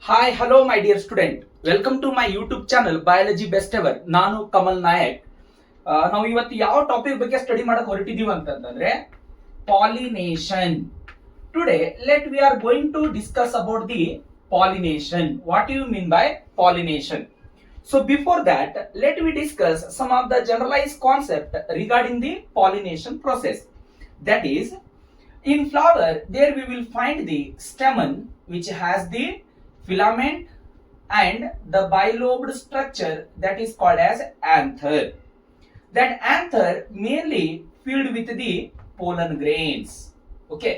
Hi hello my dear student, welcome to my YouTube channel biology best ever. ನಾನು ಕಮಲ್ ನಾಯಕ್. ನಾವು ಇವತ್ತು ಯಾವ topic ಬಗ್ಗೆ ಸ್ಟಡಿ ಮಾಡಕ್ ಹೊರಟಿದೀವಿ ಅಂತಂದ್ರೆ pollination. Today let we are going to discuss about the pollination. What you mean by pollination? So before that, let me discuss some of the generalized concept regarding the pollination process. That is, in flower, there we will find the stamen which has the filament and the bilobed structure that is called as anther. That anther mainly filled with the pollen grains. Okay,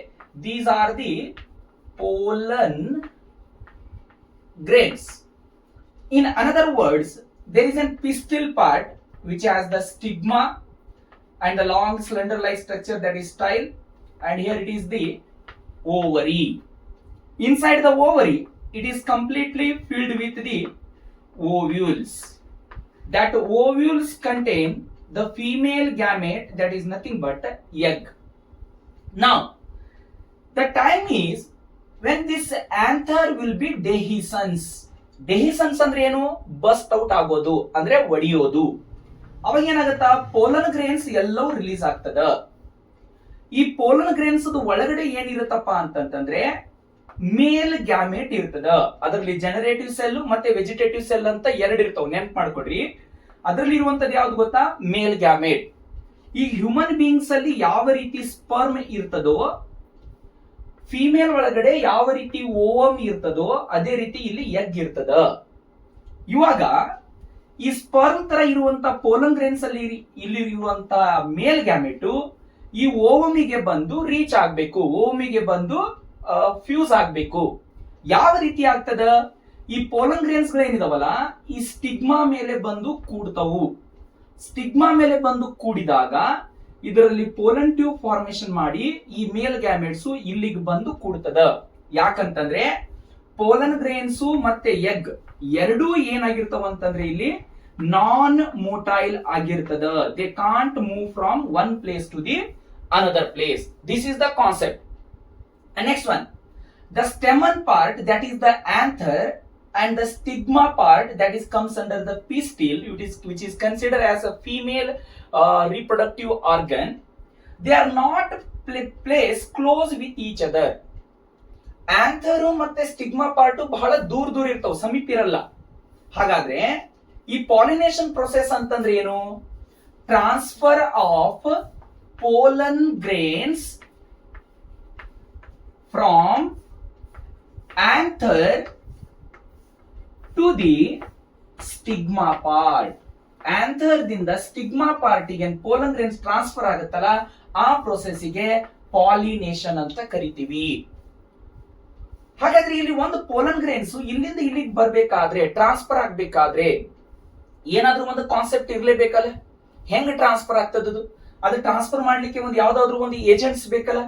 these are the pollen grains. In another words, there is a pistil part which has the stigma and the long slender like structure that is style, and here it is the ovary. Inside the ovary, it is completely filled with the ovules. That ovules contain the female gamete that is nothing but egg. Now, the time is when this anther will be dehiscence. ಡೆಹಿಸನ್ಸ್ ಅಂದ್ರೆ ಏನು? Bust out ಆಗೋದು ಅಂದ್ರೆ ಒಡೆಯೋದು. ಅವಾಗ ಏನಾಗತ್ತಾ, pollen grains ಎಲ್ಲವೂ release ಆಗ್ತದ. ಈ pollen grains ಒಳಗಡೆ ಏನಿರುತ್ತಪ್ಪ ಅಂತಂದ್ರೆ ಮೇಲ್ ಗ್ಯಾಮೆಟ್ ಇರ್ತದ. ಅದರಲ್ಲಿ ಜನರೇಟಿವ್ ಸೆಲ್ ಮತ್ತೆ ವೆಜಿಟೇಟಿವ್ ಸೆಲ್ ಅಂತ ಎರಡು ಇರ್ತಾವ, ನೆನ್ಪ್ ಮಾಡ್ಕೊಡ್ರಿ. ಅದರಲ್ಲಿ ಇರುವಂತದ್ದು ಯಾವ್ದು ಗೊತ್ತಾ? ಮೇಲ್ ಗ್ಯಾಮೆಟ್. ಈ ಹ್ಯೂಮನ್ ಬೀಯಿಂಗ್ಸ್ ಅಲ್ಲಿ ಯಾವ ರೀತಿ ಸ್ಪರ್ಮ್ ಇರ್ತದೋ, ಫಿಮೇಲ್ ಒಳಗಡೆ ಯಾವ ರೀತಿ ಓವಮ್ ಇರ್ತದೋ ಅದೇ ರೀತಿ ಇಲ್ಲಿ ಎಗ್ ಇರ್ತದ. ಇವಾಗ ಈ ಸ್ಪರ್ಮ್ ತರ ಇರುವಂತ ಪೋಲನ್ ಗ್ರೇನ್ಸ್ ಅಲ್ಲಿ ಇಲ್ಲಿ ಇರುವಂತ ಮೇಲ್ ಗ್ಯಾಮೆಟ್ ಈ ಓವಮಿಗೆ ಬಂದು ರೀಚ್ ಆಗ್ಬೇಕು, ಓವಮಿಗೆ ಬಂದು ಫ್ಯೂಸ್ ಆಗ್ಬೇಕು. ಯಾವ ರೀತಿ ಆಗ್ತದ? ಈ ಪೋಲನ್ ಗ್ರೇನ್ಸ್ ಗಳೇನಿದಾವಲ್ಲ ಈ ಸ್ಟಿಗ್ಮಾ ಮೇಲೆ ಬಂದು ಕೂಡ್ತವು. ಸ್ಟಿಗ್ಮಾ ಮೇಲೆ ಬಂದು ಕೂಡಿದಾಗ ಇದರಲ್ಲಿ ಪೋಲನ್ ಟ್ಯೂಬ್ ಫಾರ್ಮೇಶನ್ ಮಾಡಿ ಈ ಮೇಲ್ ಗ್ಯಾಮೆಟ್ಸ್ ಇಲ್ಲಿಗೆ ಬಂದು ಕೂಡ್ತದ. ಯಾಕಂತಂದ್ರೆ ಪೋಲನ್ ಗ್ರೇನ್ಸ್ ಮತ್ತೆ ಎಗ್ ಎರಡೂ ಏನಾಗಿರ್ತಾವ ಅಂತಂದ್ರೆ ಇಲ್ಲಿ ನಾನ್ ಮೋಟೈಲ್ ಆಗಿರ್ತದ. They can't move from one place to the another place. This is the concept. Next one, the stamen part that is the anther and the stigma part that is comes under the pistil, which is considered as a female reproductive organ. They are not placed close with each other. Anther ಮತ್ತೆ stigma part ಬಹಳ ದೂರ ದೂರ ಇರ್ತಾವ, ಸಮೀಪ ಇರಲ್ಲ. ಹಾಗಾದ್ರೆ ಈ pollination process ಅಂತಂದ್ರೆ ಏನು? Transfer of pollen grains from anther to the stigma part. Anther ದಿಂದ ಸ್ಟಿಗ್ಮಾ ಪಾರ್ಟಿಗೆ ಪೋಲನ್ ಗ್ರೇನ್ಸ್ ಟ್ರಾನ್ಸ್ಫರ್ ಆಗುತ್ತಲ್ಲ, ಆ ಪ್ರೊಸೆಸ್ಗೆ ಪಾಲಿನೇಷನ್ ಅಂತ ಕರಿತೀವಿ. ಹಾಗಾದ್ರೆ ಇಲ್ಲಿ ಒಂದು ಪೋಲನ್ ಗ್ರೇನ್ಸ್ ಇಲ್ಲಿಂದ ಇಲ್ಲಿಗೆ ಬರ್ಬೇಕಾದ್ರೆ, ಟ್ರಾನ್ಸ್ಫರ್ ಆಗ್ಬೇಕಾದ್ರೆ ಏನಾದ್ರೂ ಒಂದು ಕಾನ್ಸೆಪ್ಟ್ ಇರ್ಲೇಬೇಕಲ್ಲ. ಹೆಂಗ್ ಟ್ರಾನ್ಸ್ಫರ್ ಆಗ್ತದದು? ಅದು ಟ್ರಾನ್ಸ್ಫರ್ ಮಾಡ್ಲಿಕ್ಕೆ ಒಂದು ಯಾವ್ದಾದ್ರು ಒಂದು ಏಜೆಂಟ್ಸ್ ಬೇಕಲ್ಲ.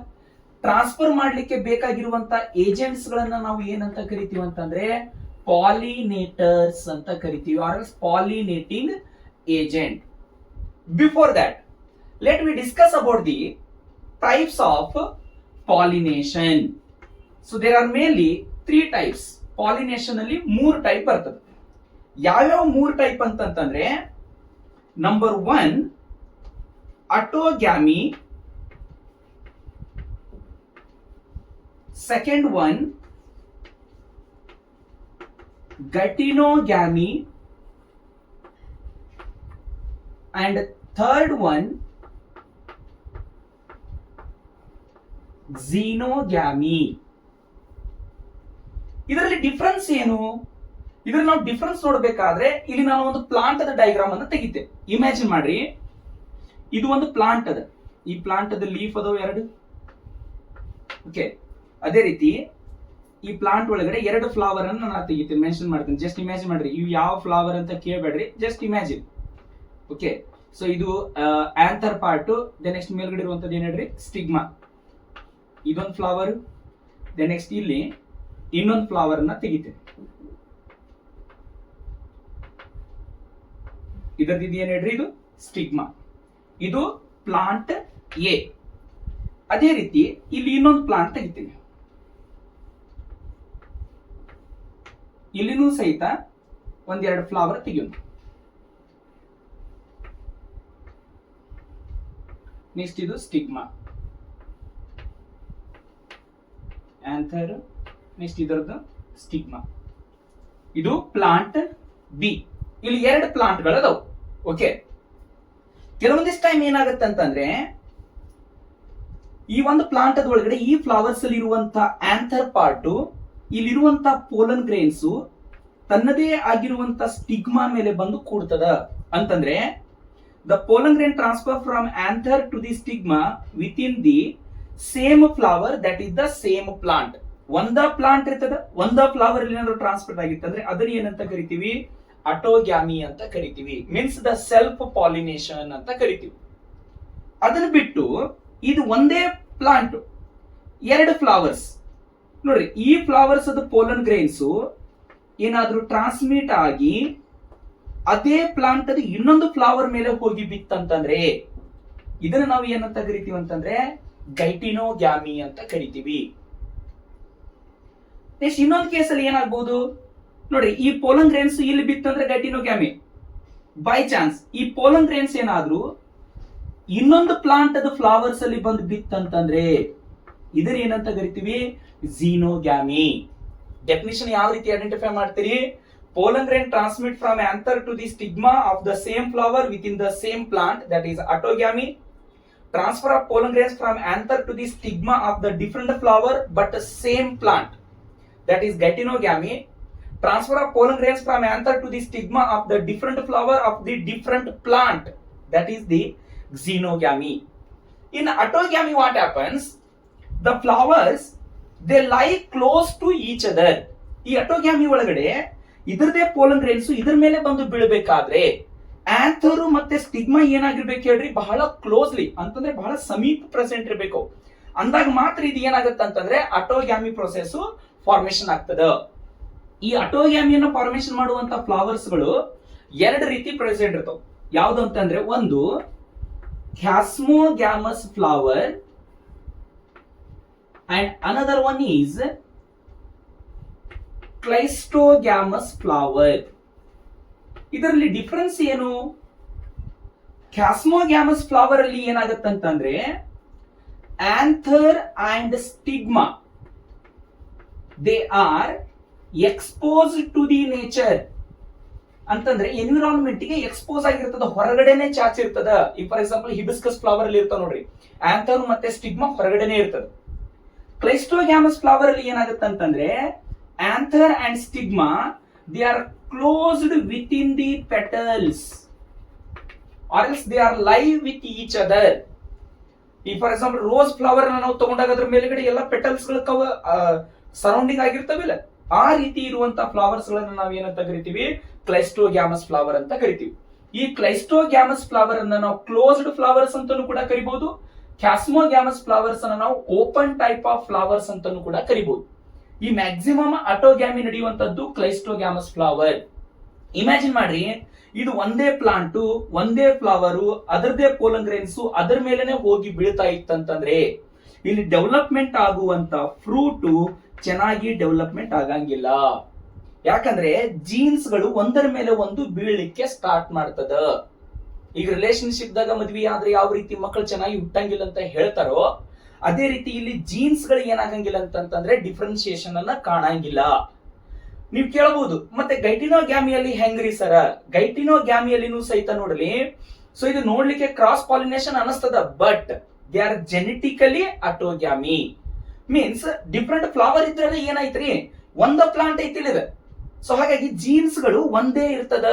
ಟ್ರಾನ್ಸ್ಫರ್ ಮಾಡ್ಲಿಕ್ಕೆ ಬೇಕಾಗಿರುವಂತ ಏಜೆಂಟ್ಸ್ ಗಳನ್ನ ನಾವು ಏನಂತ ಕರಿತೀವಿ ಅಂತಂದ್ರೆ ಪಾಲಿನೇಟರ್ಸ್ ಅಂತ ಕರಿತೀವಿ, or else pollinating agent. Before that, let we discuss about the types of pollination. So there are mainly 3 types. Pollination ಅಲ್ಲಿ 3 ಟೈಪ್ ಬರ್ತದೆ. ಯಾವ್ಯಾವ 3 ಟೈಪ್ ಅಂತಂದ್ರೆ, number 1 autogamy, second 1 geitonogamy, and third one xenogamy. ಇದರಲ್ಲಿ difference ಏನು? ಇದ್ರಲ್ಲಿ ನಾವು difference ನೋಡಬೇಕಾದ್ರೆ ಇಲ್ಲಿ ನಾನು ಒಂದು ಪ್ಲಾಂಟ್ ಅದ ಡಯಾಗ್ರಾಮ್ ಅನ್ನು ತೆಗಿತೆ. ಇಮ್ಯಾಜಿನ್ ಮಾಡ್ರಿ, ಇದು ಒಂದು ಪ್ಲಾಂಟ್ ಅದ. ಈ ಪ್ಲಾಂಟ್ ಅದ ಲೀಫ್ ಅದಾವ 2. ಓಕೆ, ಅದೇ ರೀತಿ ಈ ಪ್ಲಾಂಟ್ ಒಳಗಡೆ 2 ಫ್ಲವರ್ ಅನ್ನು ನಾನು ತೆಗಿತೀನಿ, ಮೆನ್ಷನ್ ಮಾಡ್ತೀನಿ. ಜಸ್ಟ್ ಇಮ್ಯಾಜಿನ್ ಮಾಡ್ರಿ, ಇವು ಯಾವ ಫ್ಲವರ್ ಅಂತ ಕೇಳಬೇಡ್ರಿ, ಜಸ್ಟ್ ಇಮ್ಯಾಜಿನ್. ಓಕೆ, ಸೊ ಇದು ಆಂಥರ್ ಪಾರ್ಟ್. ನೆಕ್ಸ್ಟ್ ಮೇಲ್ಗಡೆ ಇರುವಂತದ್ದು ಏನ್ ಹೇಳ್ರಿ? ಸ್ಟಿಗ್ಮಾ. ಇದೊಂದು ಫ್ಲವರ್. ನೆಕ್ಸ್ಟ್ ಇಲ್ಲಿ ಇನ್ನೊಂದು ಫ್ಲವರ್ ಅನ್ನ ತೆಗಿತೀನಿ. ಇದರದ್ದು ಏನ್ ಹೇಳ್ರಿ? ಇದು ಸ್ಟಿಗ್ಮಾ. ಇದು ಪ್ಲಾಂಟ್ ಎ. ಅದೇ ರೀತಿ ಇಲ್ಲಿ ಇನ್ನೊಂದು ಪ್ಲಾಂಟ್ ತೆಗಿತೀನಿ. ಇಲ್ಲಿನೂ ಸಹಿತ ಒಂದೆರಡು ಫ್ಲವರ್ ತೆಗೆಯೋಣ. ನೆಕ್ಸ್ಟ್ ಇದು ಸ್ಟಿಗ್ಮಾ, ಆಂಥರ್, ನೆಕ್ಸ್ಟ್ ಇದರದ್ದು ಸ್ಟಿಗ್ಮಾ. ಇದು ಪ್ಲಾಂಟ್ ಬಿ. ಇಲ್ಲಿ ಎರಡು ಪ್ಲಾಂಟ್ಗಳು ಅದಾವು. ಓಕೆ, ಕೆಲವೊಂದಿಷ್ಟು ಟೈಮ್ ಏನಾಗುತ್ತೆ ಅಂತಂದ್ರೆ ಈ ಒಂದು ಪ್ಲಾಂಟ್ ಒಳಗಡೆ ಈ ಫ್ಲವರ್ಸ್ ಅಲ್ಲಿ ಇರುವಂತ ಆಂಥರ್ ಪಾರ್ಟ್, ಇಲ್ಲಿರುವಂತ ಪೋಲನ್ ಗ್ರೇನ್ಸ್ ತನ್ನದೇ ಆಗಿರುವಂತ ಸ್ಟಿಗ್ಮಾ ಮೇಲೆ ಬಂದು ಕೂಡ್ತದ. ಅಂತಂದ್ರೆ the pollen grain transfer from anther to the stigma within the same flower that is the same plant. ಒಂದ ಪ್ಲಾಂಟ್ ಇರ್ತದ, ಒಂದ ಫ್ಲವರ್ ಇಲ್ಲಿ ಏನಾದ್ರು ಟ್ರಾನ್ಸ್ಫರ್ ಆಗಿತ್ತಂದ್ರೆ ಅದನ್ನ ಏನಂತ ಕರಿತೀವಿ? ಅಟೋಗ್ಯಾಮಿ ಅಂತ ಕರಿತೀವಿ. ಮೀನ್ಸ್ ದ ಸೆಲ್ಫ್ ಪಾಲಿನೇಷನ್ ಅಂತ ಕರಿತೀವಿ. ಅದನ್ನ ಬಿಟ್ಟು ಇದು ಒಂದೇ ಪ್ಲಾಂಟ್, ಎರಡು ಫ್ಲವರ್ಸ್ ನೋಡ್ರಿ, ಈ ಫ್ಲವರ್ಸ್ ಅದು ಪೋಲನ್ ಗ್ರೈನ್ಸ್ ಏನಾದ್ರೂ ಟ್ರಾನ್ಸ್ಮಿಟ್ ಆಗಿ ಅದೇ ಪ್ಲಾಂಟ್ ಅದು ಇನ್ನೊಂದು ಫ್ಲವರ್ ಮೇಲೆ ಹೋಗಿ ಬಿತ್ತಂತಂದ್ರೆ ಇದನ್ನ ನಾವು ಏನಂತ ಕರಿತೀವಿ ಅಂತಂದ್ರೆ ಗೈಟಿನೋಗ್ಯಾಮಿ ಅಂತ ಕರಿತೀವಿ. ನೆಕ್ಸ್ಟ್ ಇನ್ನೊಂದು ಕೇಸಲ್ಲಿ ಏನಾಗ್ಬಹುದು ನೋಡ್ರಿ, ಈ ಪೋಲನ್ ಗ್ರೇನ್ಸ್ ಇಲ್ಲಿ ಬಿತ್ತಂದ್ರೆ ಗೈಟಿನೋಗ್ಯಾಮಿ. ಬೈ ಚಾನ್ಸ್ ಈ ಪೋಲನ್ ಗ್ರೇನ್ಸ್ ಏನಾದ್ರೂ ಇನ್ನೊಂದು ಪ್ಲಾಂಟ್ ಅದು ಫ್ಲವರ್ಸ್ ಅಲ್ಲಿ ಬಂದು ಬಿತ್ತಂತಂದ್ರೆ ಇದನ್ನ ಏನಂತ ಕರಿತೀವಿ? ಝೀನೋಗ್ಯಾಮಿ. ಡೆಫಿನಿಷನ್ ಯಾವ ರೀತಿ ಐಡೆಂಟಿಫೈ ಮಾಡ್ತೀರಿ? Pollen grain transmit from anther to the stigma of the same flower within the same plant, that is autogamy. Transfer of pollen grains from anther to the stigma of the different flower but the same plant, that is geitonogamy. Transfer of pollen grains from anther to the stigma of the different flower of the different plant, that is the xenogamy. In autogamy what happens? The flowers they lie close to each other. ಈ ಅಟೋಗ್ಯಾಮಿ ಒಳಗಡೆ ಇದರದೇ pollen grains ಇದ್ರ ಮೇಲೆ ಬಂದು ಬೀಳಬೇಕಾದ್ರೆ anther ಮತ್ತೆ stigma ಏನಾಗಿರ್ಬೇಕು ಹೇಳ್ರಿ? ಬಹಳ closely ಅಂತಂದ್ರೆ ಬಹಳ ಸಮೀಪ ಪ್ರೆಸೆಂಟ್ ಇರಬೇಕು. ಅಂದಾಗ ಮಾತ್ರ ಇದು ಏನಾಗುತ್ತೆ ಅಂತಂದ್ರೆ ಅಟೋಗ್ಯಾಮಿ ಪ್ರೊಸೆಸ್ ಫಾರ್ಮೇಶನ್ ಆಗ್ತದ. ಈ ಅಟೋಗ್ಯಾಮಿಯನ್ನು ಫಾರ್ಮೇಶನ್ ಮಾಡುವಂತ ಫ್ಲವರ್ಸ್ ಗಳು ಎರಡು ರೀತಿ ಪ್ರೆಸೆಂಟ್ ಇರ್ತಾವ. ಯಾವ್ದು ಅಂತಂದ್ರೆ ಒಂದು chasmogamous flower and another one is cleistogamous flower. ಇದರಲ್ಲಿ ಡಿಫರೆನ್ಸ್ ಏನು? ಕ್ಯಾಸ್ಮೋಗ್ಯಾಮಸ್ ಫ್ಲವರ್ ಅಲ್ಲಿ ಏನಾಗತ್ತಂತಂದ್ರೆ anther and stigma they are exposed to the nature. ಅಂತಂದ್ರೆ ಎನ್ವಿರಾನ್ಮೆಂಟ್ ಗೆ ಎಕ್ಸ್ಪೋಸ್ ಆಗಿರ್ತದ, ಹೊರಗಡೆನೆ ಚಾಚಿರ್ತದ. ಈ ಫಾರ್ ಎಕ್ಸಾಂಪಲ್ ಹಿಬಿಸ್ಕಸ್ ಫ್ಲವರ್ ಅಲ್ಲಿ ಇರ್ತಾವ ನೋಡ್ರಿ, ಆಂಥರ್ ಮತ್ತೆ ಸ್ಟಿಗ್ಮಾ ಹೊರಗಡೆನೆ ಇರ್ತದ. ಕ್ಲೈಸ್ಟೋಗ್ಯಾಮಸ್ ಫ್ಲವರ್ ಅಲ್ಲಿ ಏನಾಗುತ್ತೆ ಅಂತಂದ್ರೆ anther and stigma they are closed within the petals or else they are live with each other. ಈ ಫಾರ್ ಎಕ್ಸಾಂಪಲ್ ರೋಸ್ ಫ್ಲವರ್ ನಾವು ತಗೊಂಡಾಗ ಅದ್ರ ಮೇಲ್ಗಡೆ ಎಲ್ಲ ಪೆಟಲ್ಸ್ ಗಳು ಸರೌಂಡಿಂಗ್ ಆಗಿರ್ತವಿಲ್ಲ, ಆ ರೀತಿ ಇರುವಂತಹ ಫ್ಲವರ್ಸ್ ಗಳನ್ನ ನಾವು ಏನಂತ ಕರಿತೀವಿ? ಕ್ಲೈಸ್ಟೋಗ್ಯಾಮಸ್ ಫ್ಲವರ್ ಅಂತ ಕರಿತೀವಿ. ಈ ಕ್ಲೈಸ್ಟೋಗ್ಯಾಮಸ್ ಫ್ಲವರ್ ಅನ್ನ ನಾವು ಕ್ಲೋಸ್ಡ್ ಫ್ಲವರ್ಸ್ ಅಂತಾನೂ ಕೂಡ ಕರಿಬಹುದು. ಕ್ಯಾಸ್ಮೋಗ್ಯಾಮಸ್ ಫ್ಲವರ್ಸ್ ಅನ್ನ ನಾವು ಓಪನ್ ಟೈಪ್ ಆಫ್ ಫ್ಲವರ್ಸ್ ಅಂತಾನೂ ಕೂಡ ಕರಿಬಹುದು. ಈ ಮ್ಯಾಕ್ಸಿಮಮ್ ಅಟೋಗ್ಯಾಮಿ ನಡೆಯುವಂತದ್ದು ಕ್ಲೈಸ್ಟೋಗ್ಯಾಮಸ್ ಫ್ಲವರ್. ಇಮ್ಯಾಜಿನ್ ಮಾಡ್ರಿ, ಇದು ಒಂದೇ ಪ್ಲಾಂಟ್, ಒಂದೇ ಫ್ಲವರ್, ಅದರದೇ ಪೋಲನ್ ಗ್ರೇನ್ಸ್ ಅದರ ಮೇಲೆನೆ ಹೋಗಿ ಬೀಳ್ತಾ ಇತ್ತಂತಂದ್ರೆ ಇಲ್ಲಿ ಡೆವಲಪ್ಮೆಂಟ್ ಆಗುವಂತ ಫ್ರೂಟ್ ಚೆನ್ನಾಗಿ ಡೆವಲಪ್ಮೆಂಟ್ ಆಗಂಗಿಲ್ಲ. ಯಾಕಂದ್ರೆ ಜೀನ್ಸ್ ಗಳು ಒಂದರ ಮೇಲೆ ಒಂದು ಬೀಳಲಿಕ್ಕೆ ಸ್ಟಾರ್ಟ್ ಮಾಡ್ತದ. ಈಗ ರಿಲೇಶನ್ಶಿಪ್ ದಾಗ ಮದ್ವಿ ಆದ್ರೆ ಯಾವ ರೀತಿ ಮಕ್ಕಳು ಚೆನ್ನಾಗಿ ಹುಟ್ಟಂಗಿಲ್ಲ ಅಂತ ಹೇಳ್ತಾರೋ, ಅದೇ ರೀತಿ ಇಲ್ಲಿ ಜೀನ್ಸ್ ಗಳು ಏನಾಗಂಗಿಲ್ಲ ಅಂತಂದ್ರೆ ಡಿಫ್ರೆನ್ಸಿಯೇಷನ್ ಅನ್ನ ಕಾಣಂಗಿಲ್ಲ. ನೀವು ಕೇಳಬಹುದು ಮತ್ತೆ ಗೈಟಿನೋಗ್ಯಾಮಿಯಲ್ಲಿ ಹೆಂಗ್ರಿ ಸರ? ಗೈಟಿನೋಗ್ಯಾಮಿಯಲ್ಲಿನೂ ಸಹಿತ ನೋಡ್ಲಿ, ಸೊ ಇದು ನೋಡ್ಲಿಕ್ಕೆ ಕ್ರಾಸ್ ಪಾಲಿನೇಷನ್ ಅನಿಸ್ತದ, but they are genetically autogamy. Means different flower ಇದ್ರೆ ಏನಾಯ್ತ್ರಿ, ಒಂದ ಪ್ಲಾಂಟ್ ಐತಿಲ್ಲ. ಸೊ ಹಾಗಾಗಿ ಜೀನ್ಸ್ ಗಳು ಒಂದೇ ಇರ್ತದ.